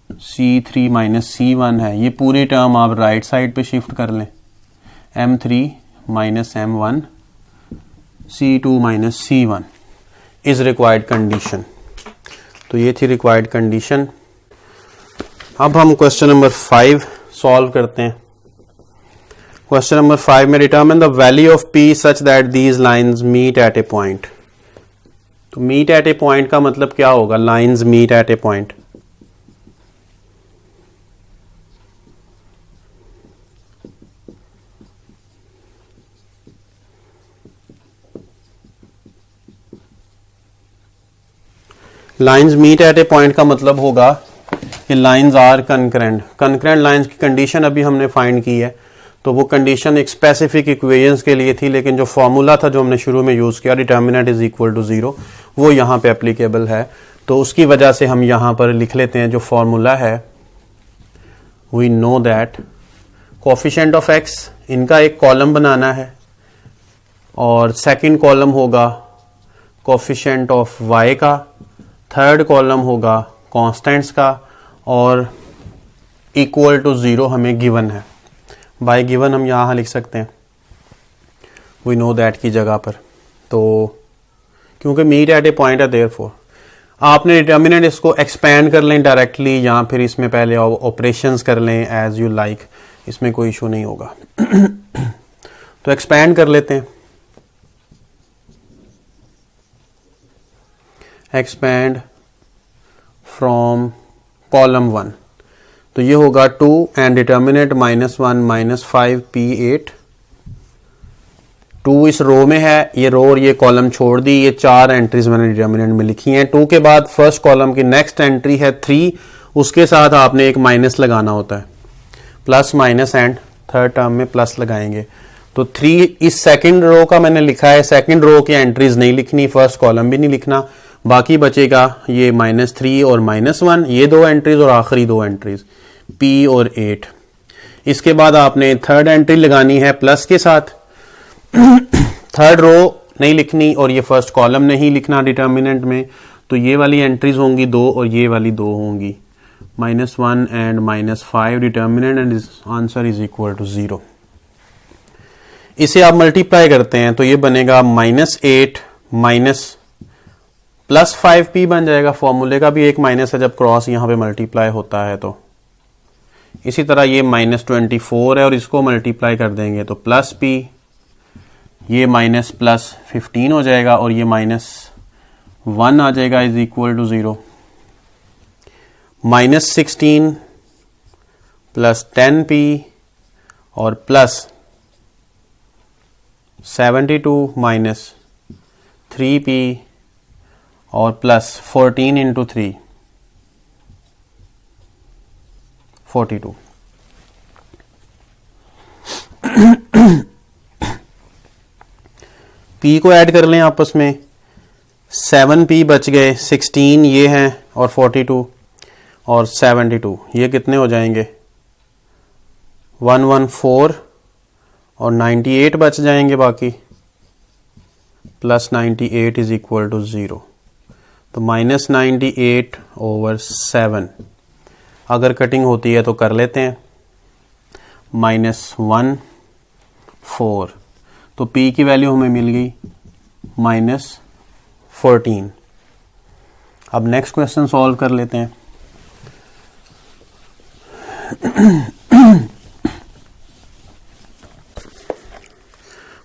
C3 माइनस C1 है। ये पूरी टर्म आप राइट साइड पे शिफ्ट कर लें, M3 minus M1 C2 minus C1 is required condition. तो ये थी रिक्वायर्ड कंडीशन। अब हम क्वेश्चन नंबर 5 सॉल्व करते हैं। क्वेश्चन नंबर 5 में determine the value of P such that these lines meet at a point. तो मीट एट ए पॉइंट का मतलब क्या होगा? Lines meet at a point. Lines meet at a point का मतलब होगा कि lines are concurrent. Concurrent lines की कंडीशन अभी हमने फाइंड की है, तो वो कंडीशन एक स्पेसिफिक इक्वेशंस के लिए थी, लेकिन जो फॉर्मूला था जो हमने शुरू में यूज किया डिटर्मिनेंट इज इक्वल टू 0, वो यहाँ पे एप्लीकेबल है। तो उसकी वजह से हम यहाँ पर लिख लेते हैं जो फॉर्मूला है, we know that coefficient of x, इनका एक कॉलम बनाना है और सेकंड कॉलम होगा कोफिशिएंट ऑफ वाई का, थर्ड कॉलम होगा कांस्टेंट्स का और इक्वल टू 0 हमें गिवन है। बाय गिवन हम यहां लिख सकते हैं वी नो दैट की जगह पर। तो क्योंकि मीट एट ए पॉइंट है, देयरफॉर आपने डिटर्मिनेंट इसको एक्सपेंड कर लें डायरेक्टली या फिर इसमें पहले ऑपरेशंस कर लें एज यू लाइक, इसमें कोई इशू नहीं होगा। तो एक्सपेंड कर लेते हैं, एक्सपेंड फ्रॉम कॉलम 1, तो ये होगा 2 एंड डिटर्मिनेंट -1 -5 P8। 2 इस रो में है, ये रो और ये कॉलम छोड़ दी, ये 4 एंट्रीज मैंने डिटर्मिनेंट में लिखी हैं। 2 के बाद फर्स्ट कॉलम की नेक्स्ट एंट्री है 3, उसके साथ आपने एक माइनस लगाना होता है, plus minus and third term में प्लस लगाएंगे। तो 3 इस सेकंड रो का मैंने लिखा है, सेकंड रो की एंट्रीज नहीं लिखनी, फर्स्ट कॉलम भी नहीं लिखना, बाकी बचेगा ये -3 और -1, ये 2 एंट्रीज और आखिरी 2 एंट्रीज P और 8। इसके बाद आपने थर्ड एंट्री लगानी है प्लस के साथ, थर्ड रो नहीं लिखनी और ये फर्स्ट कॉलम नहीं लिखना डिटर्मिनेंट में, तो ये वाली एंट्रीज होंगी 2 और ये वाली 2 होंगी, -1 and -5 determinant and answer is equal to 0। इसे आप मल्टीप्लाई करते हैं तो ये बनेगा -8 माइनस +5P बन जाएगा। फॉर्मूले का भी एक माइनस है जब क्रॉस यहां पे मल्टीप्लाई होता है। तो इसी तरह ये -24 है और इसको मल्टीप्लाई कर देंगे तो +P, ये माइनस +15 हो जाएगा और ये -1 आ जाएगा is equal to 0। -16 plus 10P और +72 माइनस 3P और +14 इंटू 3 42। P को ऐड कर लें आपस में, 7P बच गए, 16 ये हैं और 42 और 72, ये कितने हो जाएंगे 114 और 98 बच जाएंगे बाकी, +98 इज इक्वल टू 0। तो -98/7, अगर कटिंग होती है तो कर लेते हैं, -14, तो P की वैल्यू हमें मिल गई -14। अब नेक्स्ट क्वेश्चन सॉल्व कर लेते हैं।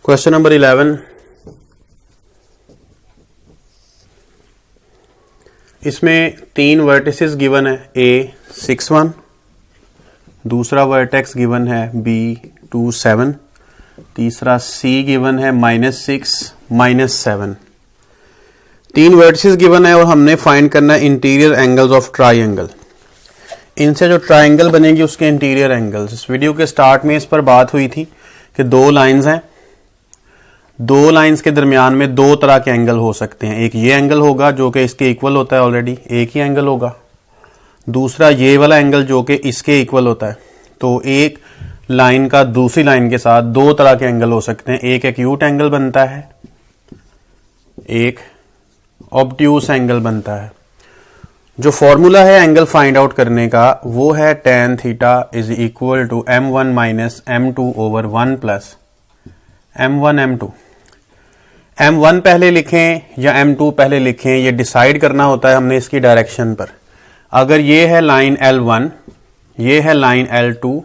क्वेश्चन नंबर 11, इसमें 3 वर्टिसेस गिवन है, A 6 1, दूसरा वर्टेक्स गिवन है B 2 7, तीसरा C गिवन है -6 -7। 3 वर्टिसेस गिवन है और हमने फाइंड करना है इंटीरियर एंगल्स ऑफ ट्राइंगल। इनसे जो ट्राइंगल बनेगी उसके इंटीरियर एंगल्स। इस वीडियो के स्टार्ट में इस पर बात हुई थी कि 2 लाइंस हैं, दो लाइंस के दरमियान में दो तरह के एंगल हो सकते हैं। एक ये एंगल होगा जो कि इसके इक्वल होता है, ऑलरेडी एक ही एंगल होगा। दूसरा ये वाला एंगल जो कि इसके इक्वल होता है। तो एक लाइन का दूसरी लाइन के साथ दो तरह के एंगल हो सकते हैं। एक एक्यूट एंगल बनता है, एक ऑब्ट्यूस एंगल बनता है। जो फॉर्मूला है एंगल फाइंड आउट करने का वो है tan theta is equal to m1 minus m2 over 1 plus m1 m2। m1 पहले लिखें या m2 पहले लिखें, ये डिसाइड करना होता है हमने इसकी डायरेक्शन पर। अगर ये है लाइन L1, ये है लाइन L2,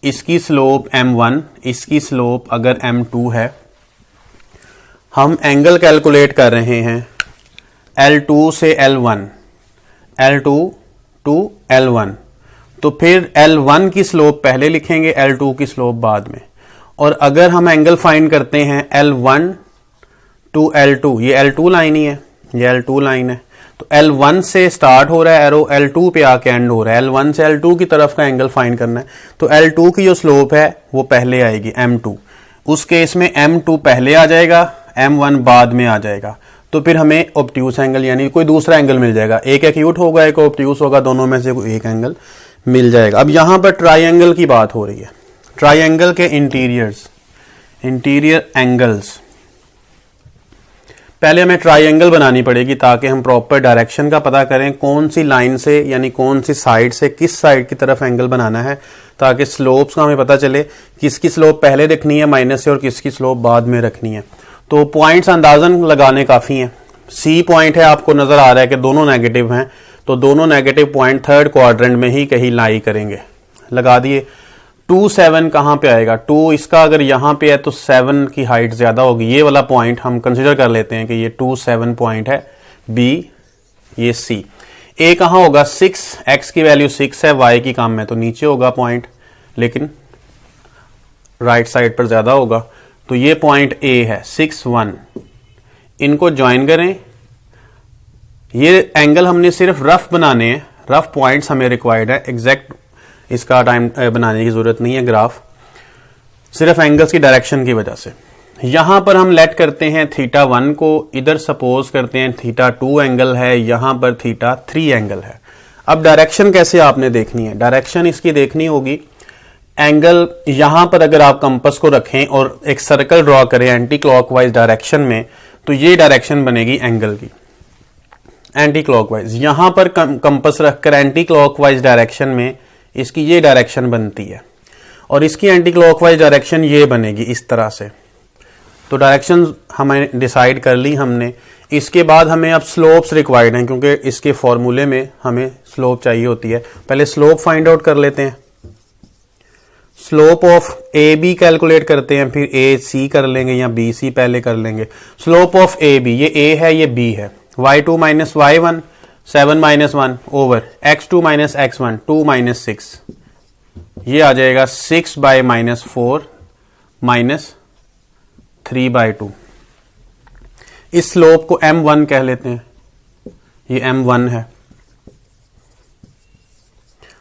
इसकी स्लोप m1, इसकी स्लोप अगर m2 है, हम एंगल कैलकुलेट कर रहे हैं L2 से L1, L2 टू L1, तो फिर L1 की स्लोप पहले लिखेंगे, L2 की स्लोप बाद में। और अगर हम एंगल फाइंड करते हैं L1 टू L2, ये L2 लाइन ही है, ये L2 लाइन है, तो L1 से स्टार्ट हो रहा है एरो, L2 पे आके एंड हो रहा है। L1 से L2 की तरफ का एंगल फाइंड करना है, तो L2 की जो स्लोप है वो पहले आएगी m2। उस केस में m2 पहले आ जाएगा, m1 बाद में आ जाएगा। तो फिर हमें ऑब्ट्यूस एंगल यानी कोई दूसरा एंगल मिल जाएगा। एक एक्यूट होगा, एक ऑब्ट्यूस होगा, दोनों में से कोई एक एंगल मिल जाएगा। अब यहां पर ट्राइंगल की बात हो रही है। ट्राइंगल के इंटीरियर एंगल्स, पहले हमें ट्राइंगल बनानी पड़ेगी ताकि हम प्रॉपर डायरेक्शन का पता करें, कौन सी लाइन से यानी कौन सी साइड से किस साइड की तरफ एंगल बनाना है, ताकि स्लोप्स का हमें पता चले किसकी स्लोप पहले रखनी है माइनस से और किसकी स्लोप बाद में रखनी है। तो पॉइंट्स अंदाजन लगाने काफी हैं। सी पॉइंट है, आपको नजर आ रहा है कि दोनों नेगेटिव हैं, तो दोनों नेगेटिव पॉइंट थर्ड क्वाड्रेंट में ही कहीं लाई करेंगे। लगा दिए। 2 7 कहां पे आएगा? 2 इसका अगर यहां पे है तो 7 की हाइट ज्यादा होगी। ये वाला पॉइंट हम कंसीडर कर लेते हैं कि ये 2 7 पॉइंट है। बी ये सी। ए कहां होगा? 6, एक्स की वैल्यू 6 है, वाई की कम है, तो नीचे होगा पॉइंट, लेकिन राइट साइड पर ज्यादा होगा। तो ये पॉइंट ए है 6 1। इनको ज्वाइन करें। ये एंगल हमने सिर्फ रफ बनाने हैं, रफ पॉइंट्स हमें रिक्वायर्ड है, एग्जैक्ट इसका टाइम बनाने की जरूरत नहीं है ग्राफ, सिर्फ एंगल्स की डायरेक्शन की वजह से। यहां पर हम लेट करते हैं थीटा 1 को, इधर सपोज करते हैं थीटा 2 एंगल है, यहां पर थीटा 3 एंगल है। अब डायरेक्शन कैसे आपने देखनी है? डायरेक्शन इसकी देखनी होगी, एंगल यहां पर अगर आप कंपास को रखें और एक सर्कल ड्रॉ करें एंटी क्लॉकवाइज डायरेक्शन में, तो ये डायरेक्शन बनेगी एंगल की एंटी क्लॉकवाइज। यहां पर कंपास रखकर एंटी क्लॉकवाइज डायरेक्शन में इसकी ये डायरेक्शन बनती है और इसकी एंटी क्लॉकवाइज डायरेक्शन ये बनेगी इस तरह से। तो डायरेक्शन हमें डिसाइड कर ली हमने। इसके बाद हमें अब स्लोप्स रिक्वायर्ड हैं, क्योंकि इसके फॉर्मूले में हमें स्लोप चाहिए होती है। पहले स्लोप फाइंड आउट कर लेते हैं। Slope of A B calculate करते हैं, फिर ए सी कर लेंगे या बी सी पहले कर लेंगे। स्लोप ऑफ ए बी, ये ए है ये बी है, y2 minus y1 7 minus 1 over x2 minus x1 2 minus 6, ये आ जाएगा 6 बाय माइनस 4 माइनस 3 बाय 2। इस स्लोप को m1 कह लेते हैं, ये m1 है।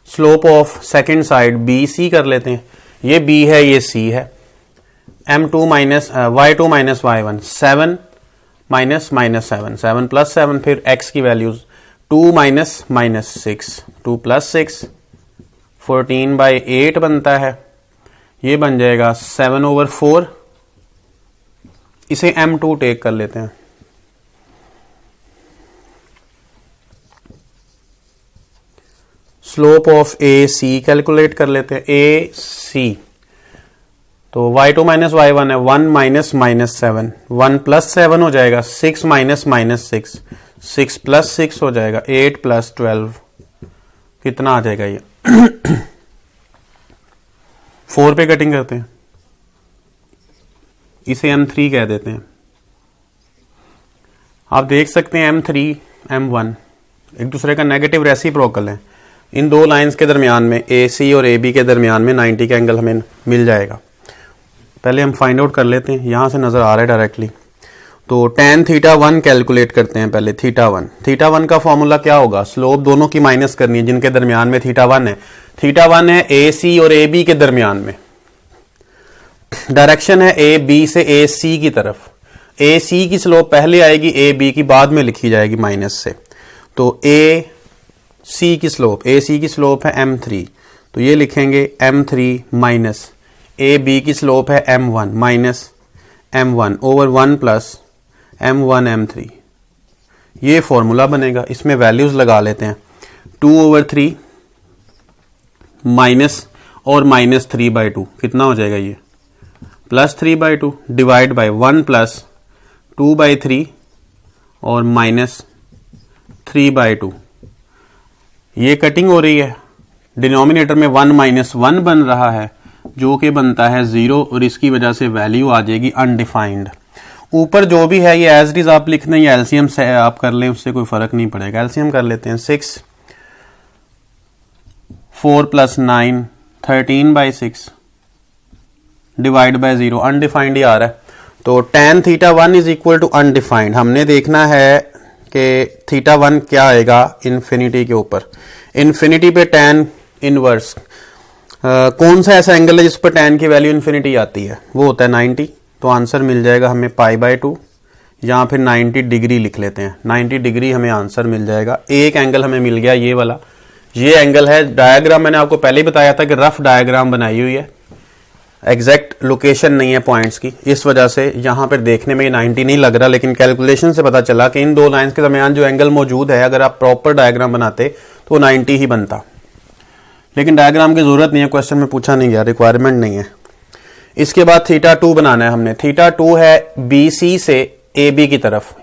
Slope of second side B C कर लेते हैं, ये b है ये c है। m2 minus y2 minus y1 7 minus minus 7 7 plus 7, फिर x की values 2 minus minus 6 2 plus 6 14 by 8 बनता है, ये बन जाएगा 7 ओवर 4। इसे m2 टेक कर लेते हैं। Slope of A C calculate कर लेते हैं, ए सी। तो y2 माइनस y1 है 1 माइनस माइनस 7, 1 प्लस 7 हो जाएगा 6 माइनस माइनस 6, 6 प्लस 6 हो जाएगा 8 प्लस 12, कितना आ जाएगा ये 4 पे कटिंग करते हैं, इसे m3 कह देते हैं। आप देख सकते हैं m3 m1 एक दूसरे का नेगेटिव रेसिप्रोकल है। इन दो लाइंस के दरमियान में AC और AB के दरमियान में 90 का एंगल हमें मिल जाएगा। पहले हम फाइंड आउट कर लेते हैं, यहां से नजर आ रहा है डायरेक्टली। तो tan थीटा 1 कैलकुलेट करते हैं पहले। थीटा 1 का फॉर्मूला क्या होगा? स्लोप दोनों की माइनस करनी है जिनके दरमियान में थीटा 1 है। थीटा 1 है AC और AB के दरमियान में, डायरेक्शन है AB से AC की तरफ। ए सी की स्लोप पहले आएगी, ए बी की बाद में लिखी जाएगी माइनस से। तो ए सी की स्लोप है m3, तो ये लिखेंगे m3 माइनस ए बी की स्लोप है m1 minus m1 over 1 plus m1 m3। ये फॉर्मूला बनेगा। इसमें वैल्यूज लगा लेते हैं। 2/3 माइनस और माइनस 3/2 कितना हो जाएगा, ये प्लस 3/2 डिवाइड बाय 1 प्लस 2/3 और माइनस 3/2। ये कटिंग हो रही है, डिनोमिनेटर में 1 माइनस 1 बन रहा है जो कि बनता है 0 और इसकी वजह से वैल्यू आ जाएगी अनडिफाइंड। ऊपर जो भी है ये एज इट इज आप लिख दें या एलसीएम से आप कर लें, उससे कोई फर्क नहीं पड़ेगा। एलसीएम कर लेते हैं। 6 4 + 9 13/6 डिवाइड बाय 0, अनडिफाइंड ही आ रहा है। तो tan θ1 is equal to undefined. हमने देखना है कि θ1 क्या आएगा इन्फिनिटी के ऊपर। इन्फिनिटी पे tan इनवर्स कौन सा ऐसा एंगल है जिस पर tan की वैल्यू इन्फिनिटी आती है, वो होता है 90। तो आंसर मिल जाएगा हमें π/2 या फिर 90 डिग्री लिख लेते हैं। 90 डिग्री हमें आंसर मिल जाएगा। एक एंगल हमें मिल गया ये वाला, ये एंगल है। डायग्राम मैंने आपको पहले ही बताया था कि रफ डायग्राम बनाई हुई है, एग्जैक्ट लोकेशन नहीं है पॉइंट्स की, इस वजह से यहां पर देखने में 90 नहीं लग रहा, लेकिन कैलकुलेशन से पता चला कि इन दो लाइंस के दरमियान जो एंगल मौजूद है अगर आप प्रॉपर डायग्राम बनाते तो 90 ही बनता। लेकिन डायग्राम की जरूरत नहीं है, क्वेश्चन में पूछा नहीं गया, रिक्वायरमेंट नहीं है। इसके बाद θ2 बनाना है हमने। θ2 है BC से AB की तरफ,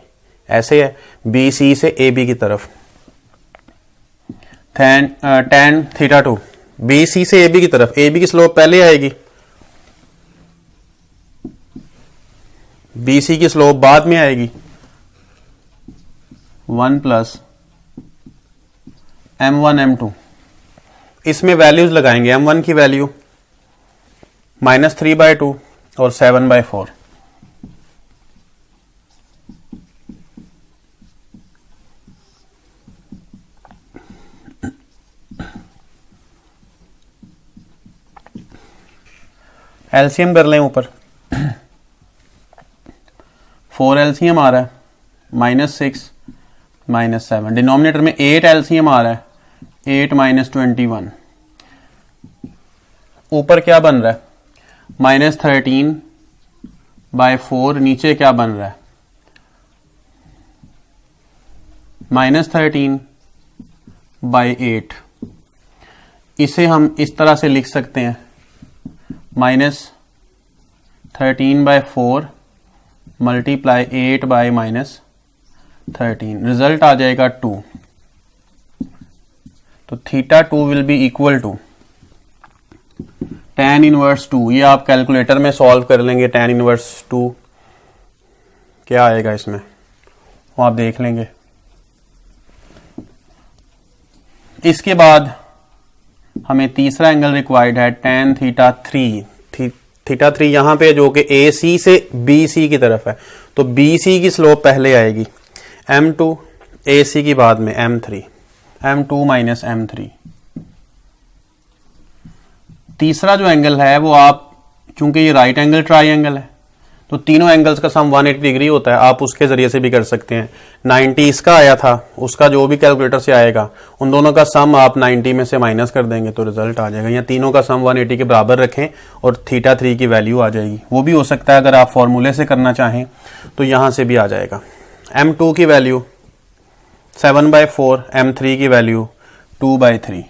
ऐसे है BC से AB की तरफ। tan θ2 BC से AB की तरफ, AB की स्लोप पहले आएगी, BC की स्लोप बाद में आएगी। 1 प्लस m1 m2। इसमें वैल्यूज लगाएंगे। m1 की वैल्यू -3/2 और 7/4। एलसीएम कर लें ऊपर। 4 एलसीएम आ रहा है, -6 -7। डिनोमिनेटर में 8 एलसीएम आ रहा है, 8 - 21। ऊपर क्या बन रहा है, -13/4। नीचे क्या बन रहा है, -13/8। इसे हम इस तरह से लिख सकते हैं, -13/4 मल्टीप्लाई 8 बाय -13। रिजल्ट आ जाएगा 2। तो θ2 will be equal to tan inverse 2। ये आप कैलकुलेटर में सॉल्व कर लेंगे। tan इनवर्स 2 क्या आएगा इसमें वो आप देख लेंगे। इसके बाद हमें तीसरा एंगल रिक्वायर्ड है, tan θ3। θ3 यहां पे जो कि AC से BC की तरफ है, तो BC की स्लोप पहले आएगी, m2 AC की बाद में m3, m2 माइनस m3। तीसरा जो एंगल है वो आप, चूंकि ये राइट एंगल ट्राइंगल है तो तीनों एंगल्स का सम 180 डिग्री होता है। आप उसके जरिए से भी कर सकते हैं। 90 इसका आया था, उसका जो भी कैलकुलेटर से आएगा उन दोनों का सम आप 90 में से माइनस कर देंगे तो रिजल्ट आ जाएगा। या तीनों का सम 180 के बराबर रखें और θ3 की वैल्यू आ जाएगी। वो भी हो सकता है अगर आप फॉर्मूले से करना चाहें तो यहां से भी आ जाएगा। m2 की वैल्यू 7/4, m3 की वैल्यू 2/3।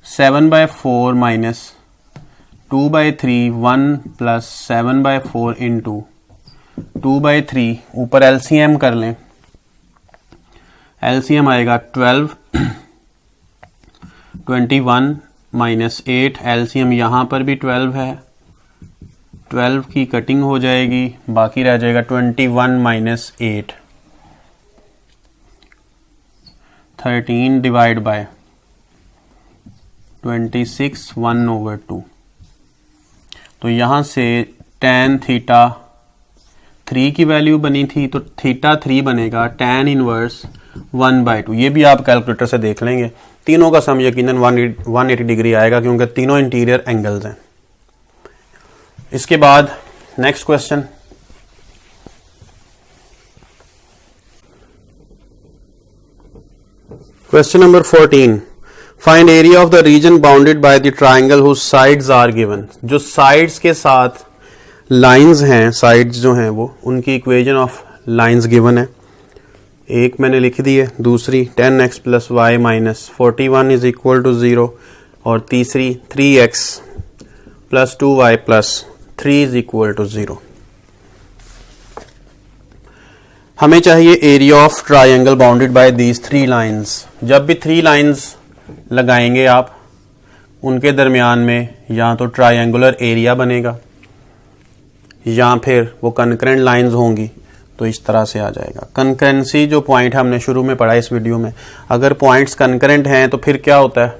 7/4 minus 2/3, 1 plus 7/4 into 2/3। ऊपर एलसीएम कर लें, एलसीएम आएगा 12, 21 माइनस 8। एलसीएम यहां पर भी 12 है, 12 की कटिंग हो जाएगी, बाकी रह जाएगा 21 माइनस 8, 13 डिवाइड बाय 26, 1/2। तो यहां से tan θ3 की वैल्यू बनी थी, तो θ3 बनेगा tan इनवर्स 1/2। ये भी आप कैलकुलेटर से देख लेंगे। तीनों का सम यकीनन 180 डिग्री आएगा क्योंकि तीनों इंटीरियर एंगल्स हैं। इसके बाद next question, question number 14, find area of the region bounded by the triangle whose sides are given. जो साइड्स के साथ लाइंस हैं, साइड्स जो हैं वो, उनकी इक्वेशन ऑफ लाइंस गिवन है। एक मैंने लिख दी है, दूसरी 10x plus y minus 41 is equal to 0, और तीसरी 3x plus 2y plus 3 is equal to 0। हमें चाहिए area of triangle bounded by these 3 lines. जब भी 3 लाइंस लगाएंगे आप, उनके दरमियान में या तो ट्राइंगुलर एरिया बनेगा या फिर वो कंकरेंट लाइंस होंगी, तो इस तरह से आ जाएगा। कंकरेंसी जो पॉइंट हमने शुरू में पढ़ा इस वीडियो में, अगर पॉइंट्स कंकरेंट हैं तो फिर क्या होता है,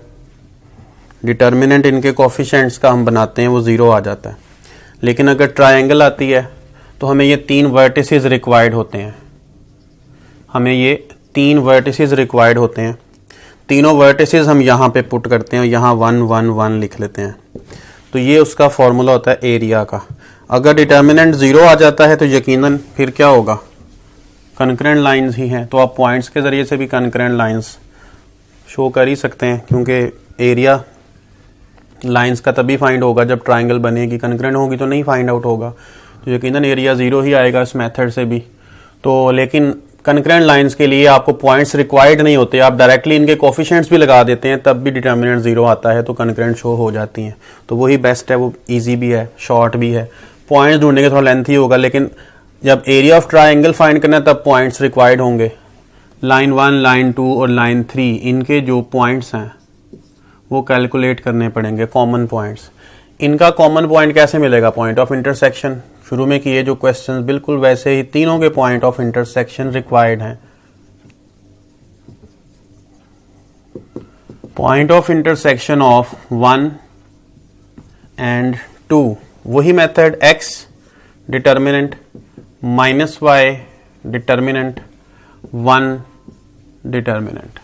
डिटर्मिनेंट इनके कोफिशिएंट्स का हम बनाते हैं वो 0 आ जाता है। लेकिन अगर ट्राइंगल आती है तो हमें ये 3 वर्टिसेस रिक्वायर्ड होते हैं, हमें ये 3 वर्टिसेस रिक्वायर्ड होते हैं। तीनों वर्टिसेस हम यहाँ पे पुट करते हैं और यहाँ 1 1 1 लिख लेते हैं, तो ये उसका फॉर्मूला होता है एरिया का। अगर डिटर्मिनेंट 0 आ जाता है तो यकीनन फिर क्या होगा, कंकरेंट लाइंस ही हैं, तो आप पॉइंट्स के जरिए से भी कंकरेंट लाइंस शो कर ही सकते हैं, क्योंकि एरिया लाइंस का तभी फाइंड होगा जब ट्राइंगल बनेगी, कंकरेंट होगी तो नहीं फाइंड आउट होगा, तो यकीनन एरिया 0 ही आएगा इस मेथड से भी। तो लेकिन कंकरेंट लाइंस के लिए आपको पॉइंट्स रिक्वायर्ड नहीं होते, आप डायरेक्टली इनके कोफिशिएंट्स भी लगा देते हैं, तब भी डिटर्मिनेंट 0 आता है तो कंकरेंट शो हो जाती हैं। तो वही बेस्ट है, वो ईजी भी है, शॉर्ट भी है। पॉइंट्स ढूंढने के थोड़ा लेंथी होगा, लेकिन जब एरिया ऑफ ट्राइंगल फाइंड करना है तब पॉइंट्स रिक्वायर्ड होंगे। लाइन 1, लाइन 2 और लाइन 3, इनके जो पॉइंट्स हैं वो कैलकुलेट करने पड़ेंगे, कॉमन पॉइंट्स। इनका कॉमन पॉइंट कैसे मिलेगा, पॉइंट ऑफ इंटरसेक्शन। शुरू में किए जो क्वेश्चंस, बिल्कुल वैसे ही तीनों के पॉइंट ऑफ इंटरसेक्शन रिक्वायर्ड हैं। Point of intersection of 1 and 2, वही method x determinant minus y determinant 1 determinant,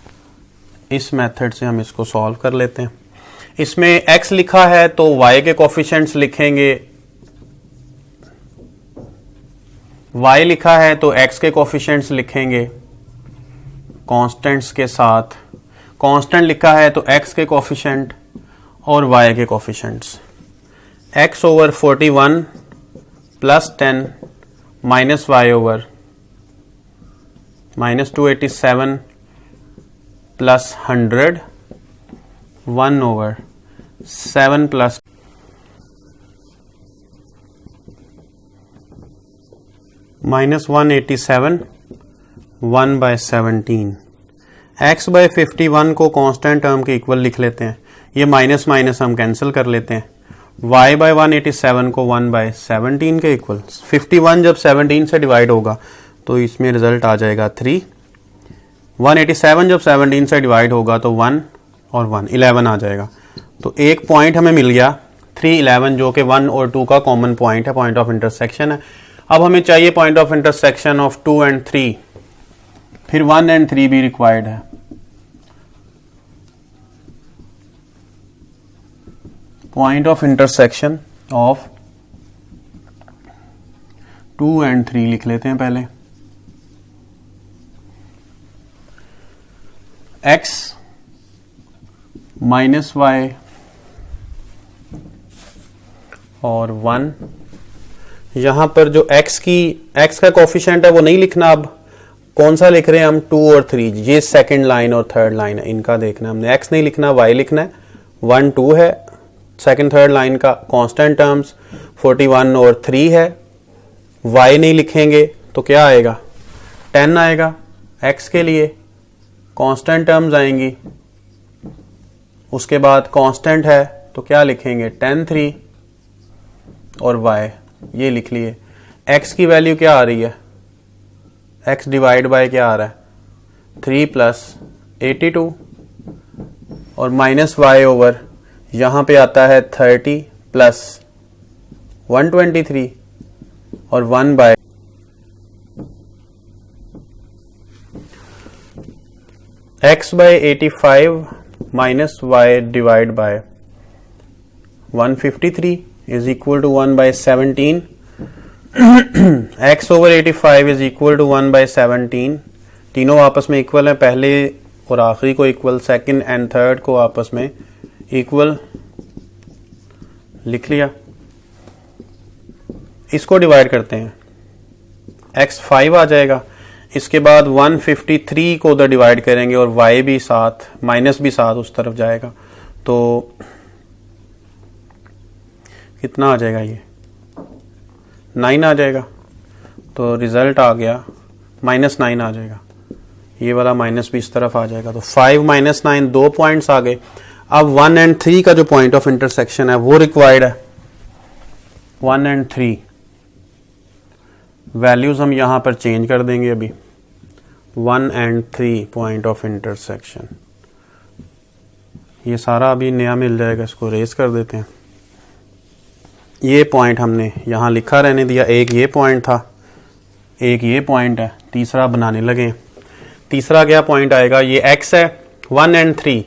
इस मेथड से हम इसको सॉल्व कर लेते हैं। इसमें x लिखा है तो y के कोफिशिएंट्स लिखेंगे, y लिखा है तो x के कोफिशिएंट्स लिखेंगे कांस्टेंट्स के साथ। कांस्टेंट लिखा है तो x के कोफिशिएंट और y के coefficients. x over 41 plus 10 minus y over minus 287 plus 100, 1 over 7 plus minus 187, 1 by 17। x by 51 को कांस्टेंट टर्म के इक्वल लिख लेते हैं, ये माइनस माइनस हम कैंसिल कर लेते हैं। y बाय 187 को 1 बाय 17 के इक्वल। 51 जब 17 से डिवाइड होगा तो इसमें रिजल्ट आ जाएगा 3। 187 जब 17 से डिवाइड होगा तो 1 और 1 11 आ जाएगा। तो एक पॉइंट हमें मिल गया 3 11, जो कि 1 और 2 का कॉमन पॉइंट है, पॉइंट ऑफ इंटरसेक्शन है। अब हमें चाहिए point of intersection of 2 and 3, फिर 1 एंड 3 भी रिक्वायर्ड है। Point of intersection of 2 and 3 लिख लेते हैं पहले। x माइनस y और 1, यहां पर जो x का कोफिशिएंट है वो नहीं लिखना। अब कौन सा लिख रहे हैं हम, 2 और 3, ये सेकंड लाइन और थर्ड लाइन है, इनका देखना हमने। x नहीं लिखना, y लिखना है। 1 2 है सेकंड थर्ड लाइन का, कांस्टेंट टर्म्स 41 और 3 है। y नहीं लिखेंगे तो क्या आएगा, 10 आएगा। x के लिए कांस्टेंट टर्म्स आएंगी, उसके बाद कांस्टेंट है तो क्या लिखेंगे, 10 3 और y ये लिख लिए। x की वैल्यू क्या आ रही है, x डिवाइड बाय क्या आ रहा है, 3 प्लस 82 और माइनस y ओवर यहां पे आता है 30 प्लस 123 और 1 by x by 85 minus y divide by 153 is equal to 1 by 17. x over 85 is equal to 1 by 17. तीनों आपस में इक्वल है, पहले और आखिरी को इक्वल, सेकंड एंड थर्ड को आपस में इक्वल लिख लिया। इसको डिवाइड करते हैं, x 5 आ जाएगा। इसके बाद 153 को उधर डिवाइड करेंगे और y भी साथ, माइनस भी साथ उस तरफ जाएगा, तो कितना आ जाएगा, ये 9 आ जाएगा। तो रिजल्ट आ गया -9 आ जाएगा, ये वाला माइनस भी इस तरफ आ जाएगा। तो 5 - 9 2 पॉइंट्स आ गए। अब 1 और 3 का जो पॉइंट ऑफ इंटरसेक्शन है वो रिक्वायर्ड है। 1 और 3 वैल्यूज हम यहां पर चेंज कर देंगे अभी। 1 और 3 पॉइंट ऑफ इंटरसेक्शन, ये सारा अभी नया मिल जाएगा, इसको रेस कर देते हैं। ये पॉइंट हमने यहां लिखा रहने दिया, एक ये पॉइंट था, एक ये पॉइंट है, तीसरा बनाने लगे। तीसरा क्या पॉइंट आएगा, ये x है। 1 और 3,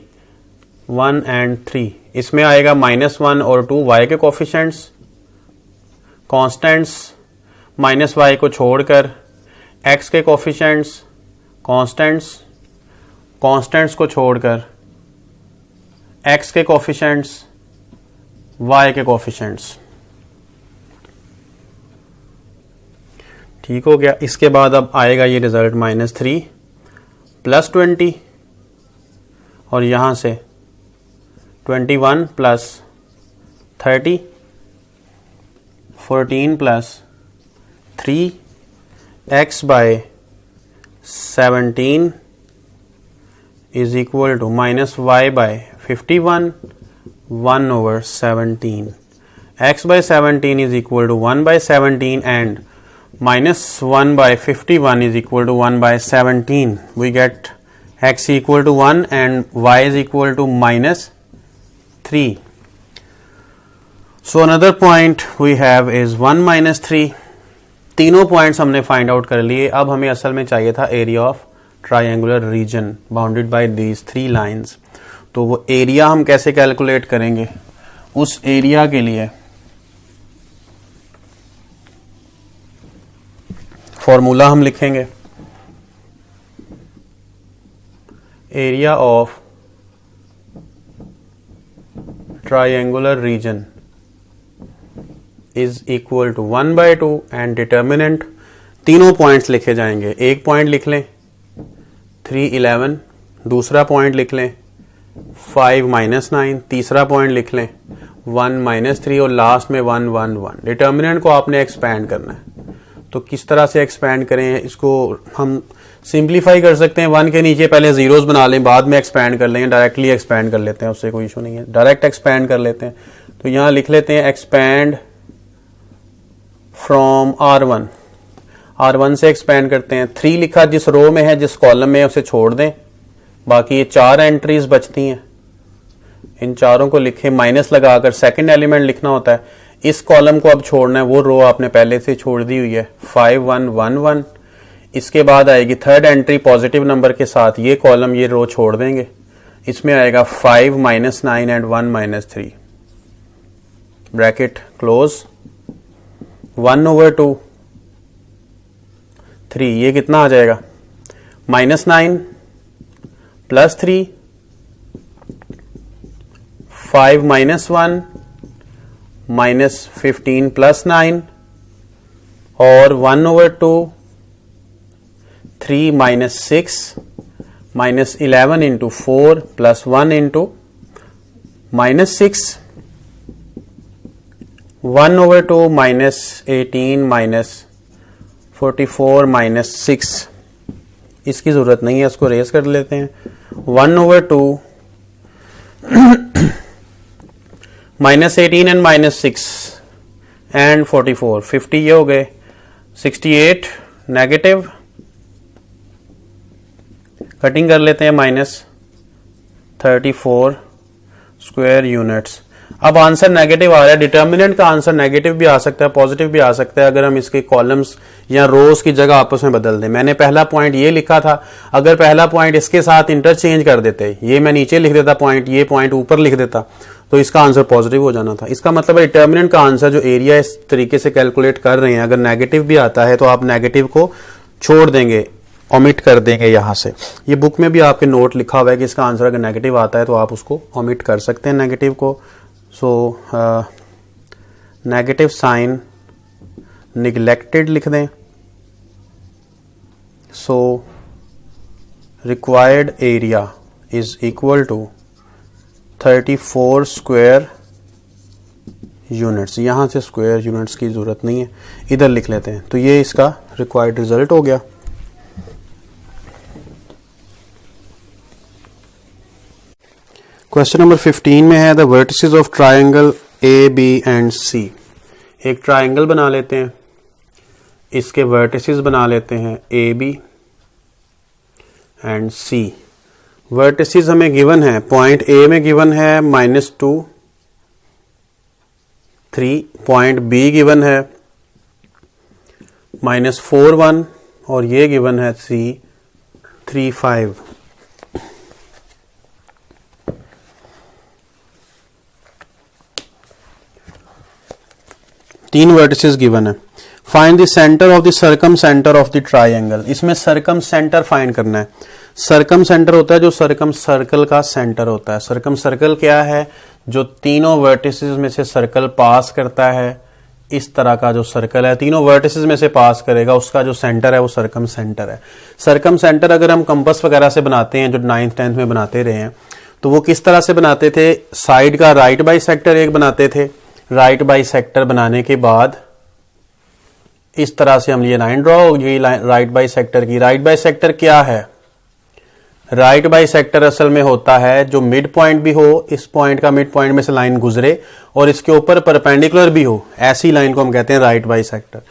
1 और 3 इसमें आएगा -1 और 2 y के कोफिशिएंट्स, कांस्टेंट्स -y को छोड़कर, x के कोफिशिएंट्स, कांस्टेंट्स, कांस्टेंट्स को छोड़कर x के कोफिशिएंट्स, y के कोफिशिएंट्स। ठीक हो गया। इसके बाद अब आएगा ये रिजल्ट -3 + 20 और यहां से 21 + 30, 14 + 3, x by 17 is equal to -y by 51, 1/17. x by 17 is equal to 1/17 and -1 by 51 is equal to 1/17. We get x equal to 1 and y is equal to -3. So another point we have is 1 - 3. तीनों पॉइंट्स हमने फाइंड आउट कर लिए। अब हमें असल में चाहिए था area of triangular reason bounded by these 3 lines. तो वो एरिया हम कैसे कैलकुलेट करेंगे, उस एरिया के लिए फॉर्मूला हम लिखेंगे। Area of triangular region is equal to 1/2 and determinant, तीनों पॉइंट्स लिखे जाएंगे। एक पॉइंट लिख लें 3, 11, दूसरा पॉइंट लिख लें 5 - 9, तीसरा पॉइंट लिख लें 1 - 3 और लास्ट में 1, 1, 1। डिटर्मिनेंट को आपने एक्सपैंड करना है। तो किस तरह से एक्सपैंड करें, इसको हम सिंप्लीफाई कर सकते हैं। 1 के नीचे पहले जीरोस बना लें, बाद में एक्सपैंड कर लेंगे, डायरेक्टली एक्सपैंड कर लेते हैं, उससे कोई इशू नहीं है, डायरेक्ट एक्सपैंड कर लेते हैं। तो यहां लिख लेते हैं एक्सपैंड फ्रॉम R1, R1 से एक्सपैंड करते हैं। 3 लिखा जिस रो में है, जिस कॉलम में है, उसे छोड़ दें, बाकी ये 4 एंट्रीज बचती हैं, इन चारों को लिखे, माइनस लगाकर सेकंड एलिमेंट लिखना होता है। इस कॉलम को अब छोड़ना है, वो रो आपने पहले से छोड़ दी हुई है, 5, 1, 1, 1। इसके बाद आएगी थर्ड एंट्री पॉजिटिव नंबर के साथ, ये कॉलम ये रो छोड़ देंगे, इसमें आएगा 5 - 9 एंड 1 - 3, ब्रैकेट क्लोज। 1/2 3, ये कितना आ जाएगा, -9 + 3, 5 - 1 -15 + 9 और 1/2 3 - 6 -11 into 4 + 1 into -6, 1/2 -18 -44 -6, इसकी जरूरत नहीं है, इसको रेस कर लेते हैं। 1/2 -18 and -6 and 44, 50 ये हो गए, 68 नेगेटिव, कटिंग कर लेते हैं, -34 स्क्वायर यूनिट्स। अब आंसर नेगेटिव आ रहा है। डिटर्मिनेंट का आंसर नेगेटिव भी आ सकता है, पॉजिटिव भी आ सकता है, अगर हम इसके कॉलम्स या रोज की जगह आपस में बदल दें। मैंने पहला पॉइंट ये लिखा था, अगर पहला पॉइंट इसके साथ इंटरचेंज कर देते, ये मैं नीचे लिख देता पॉइंट, ये पॉइंट ऊपर लिख देता, तो इसका आंसर पॉजिटिव हो जाना था। इसका मतलब है डिटर्मिनेंट का आंसर जो एरिया इस तरीके से कैलकुलेट कर रहे हैं, अगर नेगेटिव भी आता है तो आप नेगेटिव को छोड़ देंगे, ओमिट कर देंगे यहां से। ये बुक में भी आपके नोट लिखा हुआ है कि इसका आंसर अगर नेगेटिव आता है तो आप उसको ओमिट कर सकते हैं नेगेटिव को। सो नेगेटिव साइन निगलेक्टेड लिख दें। So required area is equal to 34 square units. यहां से स्क्वायर यूनिट्स की जरूरत नहीं है, इधर लिख लेते हैं। तो ये इसका रिक्वायर्ड रिजल्ट हो गया। क्वेश्चन नंबर 15 में है the vertices of triangle A B and C. एक ट्रायंगल बना लेते हैं, इसके वर्टिसेस बना लेते हैं A B and C. Vertices हमें गिवन है, पॉइंट ए में गिवन है -2 3, पॉइंट बी गिवन है -4 1 और ये गिवन है सी 3 5। तीन वर्टिसेस गिवन है। Find the centre of the circum centre of the triangle. इसमें सर्कम सेंटर फाइंड करना है। सर्कम सेंटर होता है जो सर्कम सर्कल का सेंटर होता है। सर्कम सर्कल क्या है? जो तीनों वर्टिसेस में से सर्कल पास करता है। इस तरह का जो सर्कल है तीनों वर्टिसेस में से पास करेगा, उसका जो सेंटर है वो सर्कम सेंटर है। सर्कम सेंटर अगर हम कंपास वगैरह से बनाते हैं, जो 9th 10th में बनाते रहे हैं, तो वो किस तरह से बनाते थे? साइड का राइट बाइसेक्टर एक बनाते थे। राइट बाइसेक्टर बनाने के बाद इस तरह से हम ये लाइन ड्रॉ होगी राइट बाइसेक्टर की। राइट बाइसेक्टर क्या है? राइट बाइसेक्टर असल में होता है जो मिड पॉइंट भी हो, इस पॉइंट का मिड पॉइंट में से लाइन गुजरे और इसके ऊपर परपेंडिकुलर भी हो, ऐसी लाइन को हम कहते हैं राइट बाइसेक्टर।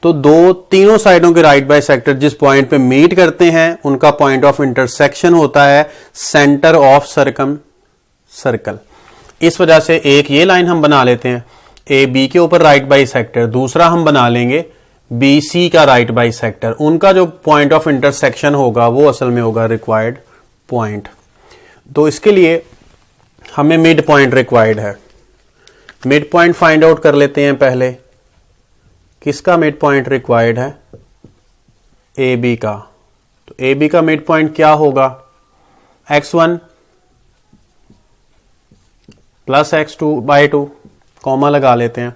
तो तीनों साइडों के राइट बाइसेक्टर जिस पॉइंट पे मीट करते हैं उनका पॉइंट ऑफ इंटरसेक्शन होता है सेंटर ऑफ सर्कम सर्कल। इस वजह से एक ये लाइन हम बना लेते हैं ए बी के ऊपर राइट बाइसेक्टर, दूसरा हम बना लेंगे बी सी का राइट बाइसेक्टर। उनका जो पॉइंट ऑफ इंटरसेक्शन होगा वो असल में होगा रिक्वायर्ड पॉइंट। तो इसके लिए हमें मिड पॉइंट रिक्वायर्ड है। मिड पॉइंट फाइंड आउट कर लेते हैं पहले। किसका मिड पॉइंट रिक्वायर्ड है? ए बी का। तो ए बी का मिड पॉइंट क्या होगा? x1 प्लस x2/2, कॉमा लगा लेते हैं।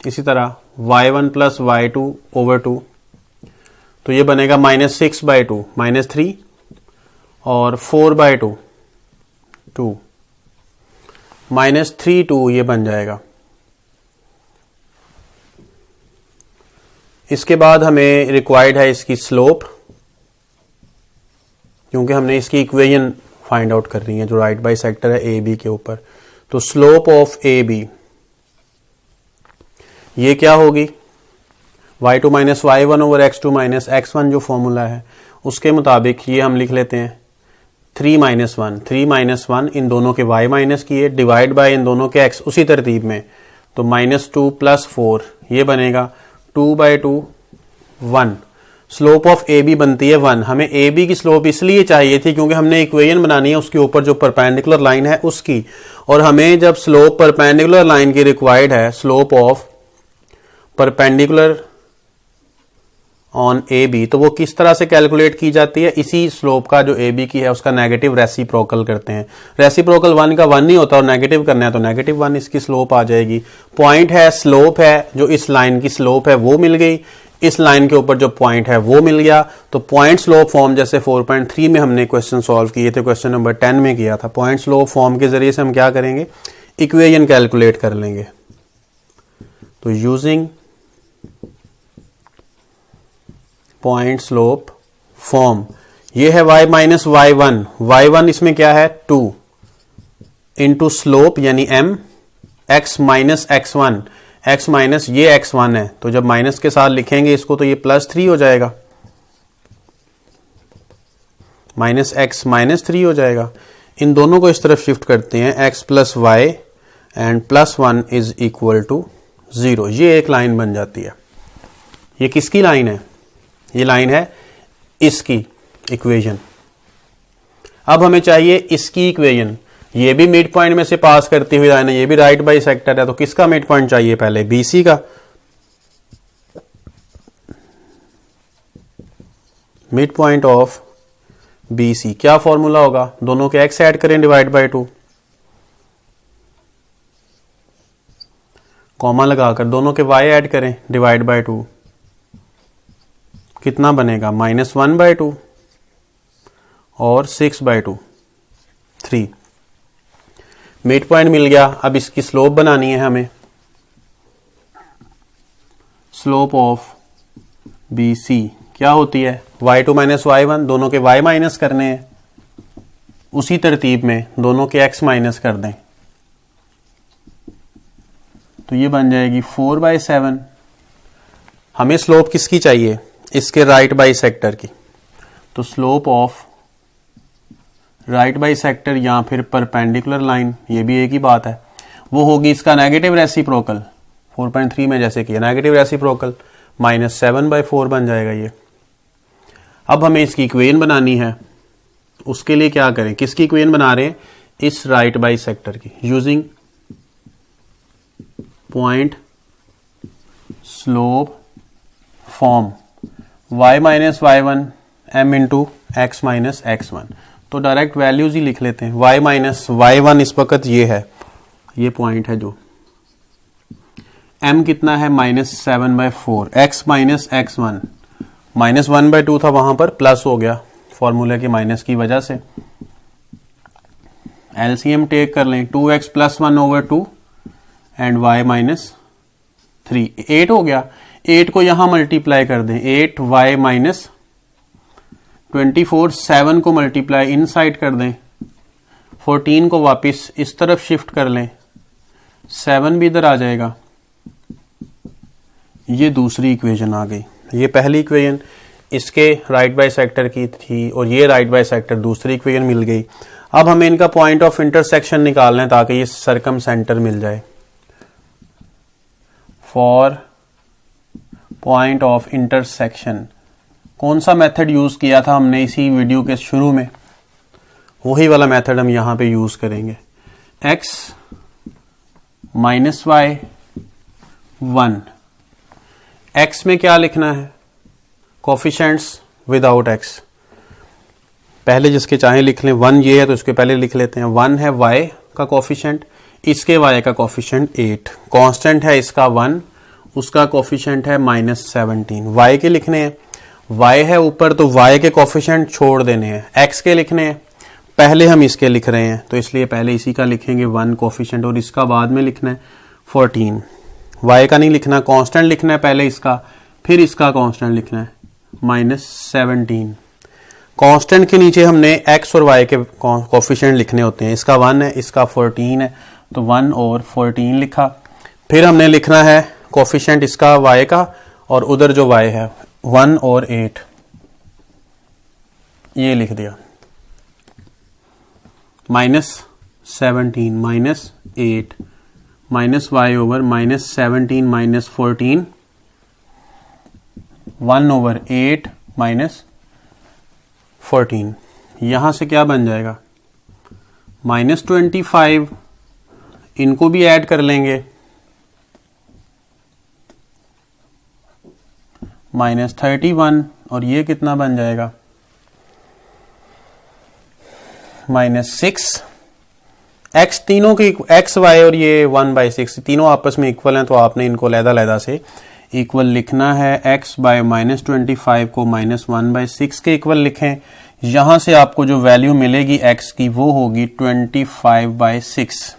इसी तरह y1 प्लस y2/2, तो ये बनेगा -6/2 -3 और 4/2 2 -3 2 ये बन जाएगा। इसके बाद हमें रिक्वायर्ड है इसकी स्लोप, क्योंकि हमने इसकी इक्वेशन फाइंड आउट कर रही है जो राइट बाइसेक्टर है ए बी के ऊपर। तो स्लोप ऑफ ए बी ये क्या होगी? y2 minus y1 over x2 minus x1 जो फॉर्मूला है उसके मुताबिक ये हम लिख लेते हैं 3 - 1 3 - 1 इन दोनों के y माइनस किए डिवाइड बाय इन दोनों के x उसी तरतीब में। तो -2 + 4 ये बनेगा 2/2 1। स्लोप ऑफ ए बी बनती है 1। हमें ए बी की स्लोप इसलिए चाहिए थी क्योंकि हमने इक्वेशन बनानी है उसके ऊपर जो परपेंडिकुलर लाइन है उसकी, और हमें जब स्लोप परपेंडिकुलर लाइन की रिक्वायर्ड है, slope of perpendicular on A B, तो वो किस तरह से कैलकुलेट की जाती है? इसी स्लोप का जो ए बी की है उसका नेगेटिव रेसिप्रोकल करते हैं। रेसिप्रोकल 1 का 1 नहीं होता और नेगेटिव करना है तो -1 इसकी स्लोप आ जाएगी। पॉइंट है, स्लोप है, जो इस लाइन की स्लोप है वो मिल गई, इस लाइन के ऊपर जो पॉइंट है वो मिल गया। तो पॉइंट स्लोप फॉर्म जैसे 4.3 में हमने क्वेश्चन सॉल्व किए थे, क्वेश्चन नंबर 10 में किया था, पॉइंट स्लोप फॉर्म के जरिए से हम क्या करेंगे? इक्वेशन कैलकुलेट कर लेंगे। तो यूजिंग पॉइंट स्लोप फॉर्म, ये है y माइनस y1, y1 इसमें क्या है 2 इंटू स्लोप यानी m, x minus x1, x minus ये x1 है, तो जब माइनस के साथ लिखेंगे इसको तो ये +3 हो जाएगा, -x -3 हो जाएगा। इन दोनों को इस तरफ शिफ्ट करते हैं, x plus y and +1 is equal to 0। ये एक लाइन बन जाती है। ये किसकी लाइन है? ये लाइन है इसकी इक्वेशन। अब हमें चाहिए इसकी इक्वेशन। ये भी मिड पॉइंट में से पास करती हुई लाइन है, ये भी राइट बाइसेक्टर है, तो किसका मिड पॉइंट चाहिए? पहले BC का। Mid point of B C. क्या फॉर्मूला होगा, दोनों के x ऐड करें डिवाइड बाय 2, कॉमा लगाकर दोनों के y ऐड करें डिवाइड बाय 2, कितना बनेगा -1/2 और 6/2 3। मिड पॉइंट मिल गया। अब इसकी स्लोप बनानी है हमें, स्लोप ऑफ बी सी क्या होती है, y2 - y1, दोनों के y माइनस करने हैं, उसी तरतीब में दोनों के x माइनस कर दें तो ये बन जाएगी 4/7। हमें स्लोप किसकी चाहिए, इसके राइट बाइसेक्टर की, तो स्लोप ऑफ राइट बाइसेक्टर या फिर परपेंडिकुलर लाइन, ये भी एक ही बात है, वो होगी इसका नेगेटिव रेसिप्रोकल, 4.3 में जैसे किया नेगेटिव रेसिप्रोकल, -7/4 बन जाएगा ये। अब हमें इसकी इक्वेशन बनानी है, उसके लिए क्या करें, किसकी इक्वेशन बना रहे हैं, इस राइट बाइसेक्टर की, using point slope form y - y1 m into x - x1। तो डायरेक्ट वैल्यूज ही लिख लेते हैं। y - y1 इस वक्त ये है, ये पॉइंट है जो, m कितना है -7/4, x - x1 -1/2 था, वहां पर प्लस हो गया फॉर्मूले के माइनस की वजह से। एलसीएम टेक कर लें, 2x + 1/2 एंड y - 3, 8 हो गया। 8 को यहां मल्टीप्लाई कर दें, 8y - 24, 7 को मल्टीप्लाई इन साइड कर दें, 14 को वापस इस तरफ शिफ्ट कर लें, 7 भी इधर आ जाएगा। ये दूसरी इक्वेशन आ गई। ये पहली इक्वेशन इसके राइट बाइसेक्टर की थी और ये राइट बाइसेक्टर दूसरी इक्वेशन मिल गई। अब हमें इनका पॉइंट ऑफ इंटरसेक्शन निकालना है ताकि ये सर्कम सेंटर मिल जाए। फॉर पॉइंट ऑफ इंटरसेक्शन कौन सा मेथड यूज किया था हमने इसी वीडियो के शुरू में, वही वाला मेथड हम यहां पे यूज करेंगे। x - y 1, x में क्या लिखना है, कोफिशिएंट्स विदाउट x, पहले जिसके चाहे लिख लें। 1 ये है तो इसके पहले लिख लेते हैं। 1 है y का कोफिशिएंट, इसके y का कोफिशिएंट 8, कांस्टेंट है इसका 1, उसका कोफिशिएंट है -17। y के लिखने हैं, y है ऊपर तो y के कोफिशिएंट छोड़ देने हैं, x के लिखने हैं, पहले हम इसके लिख रहे हैं तो इसलिए पहले इसी का लिखेंगे 1 कोफिशिएंट और इसका बाद में लिखना है 14। y का नहीं लिखना, कांस्टेंट लिखना है पहले इसका, फिर इसका कांस्टेंट लिखना है -17। कांस्टेंट के नीचे हमने x और y के कोफिशिएंट लिखने होते हैं, इसका 1 है, इसका 14 है, तो 1 और 14 लिखा। फिर हमने लिखना है कोफिशिएंट इसका y का और उधर जो y है 1 और 8, ये लिख दिया, -17 -8 -y ओवर -17 -14 1/8 -14। यहां से क्या बन जाएगा, -25, इनको भी ऐड कर लेंगे, -31 और ये कितना बन जाएगा -6। x तीनों की x y और ये 1/6 तीनों आपस में इक्वल हैं तो आपने इनको लहदा से इक्वल लिखना है। x बाय -25 को -1/6 के इक्वल लिखें। यहां से आपको जो वैल्यू मिलेगी x की वो होगी 25/6,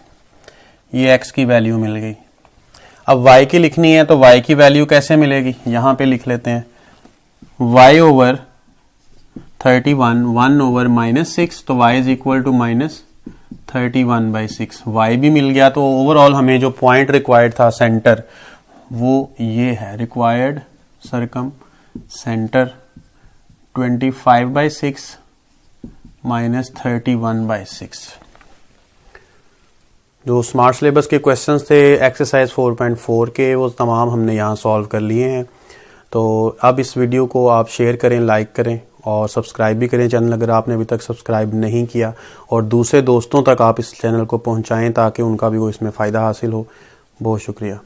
ये x की वैल्यू मिल गई। अब y की लिखनी है तो y की वैल्यू कैसे मिलेगी, यहां पे लिख लेते हैं y ओवर 31 1 ओवर -6, तो y is equal to -31/6। y भी मिल गया। तो ओवरऑल हमें जो पॉइंट रिक्वायर्ड था सेंटर वो ये है, रिक्वायर्ड सर्कम सेंटर 25/6 -31/6। जो स्मार्ट सिलेबस के क्वेश्चंस थे एक्सरसाइज 4.4 के, वो तमाम हमने यहाँ सॉल्व कर लिए हैं। तो अब इस वीडियो को आप शेयर करें, लाइक करें और सब्सक्राइब भी करें चैनल अगर आपने अभी तक सब्सक्राइब नहीं किया, और दूसरे दोस्तों तक आप इस चैनल को पहुँचाएँ ताकि उनका भी वो इसमें फ़ायदा हासिल हो। बहुत शुक्रिया।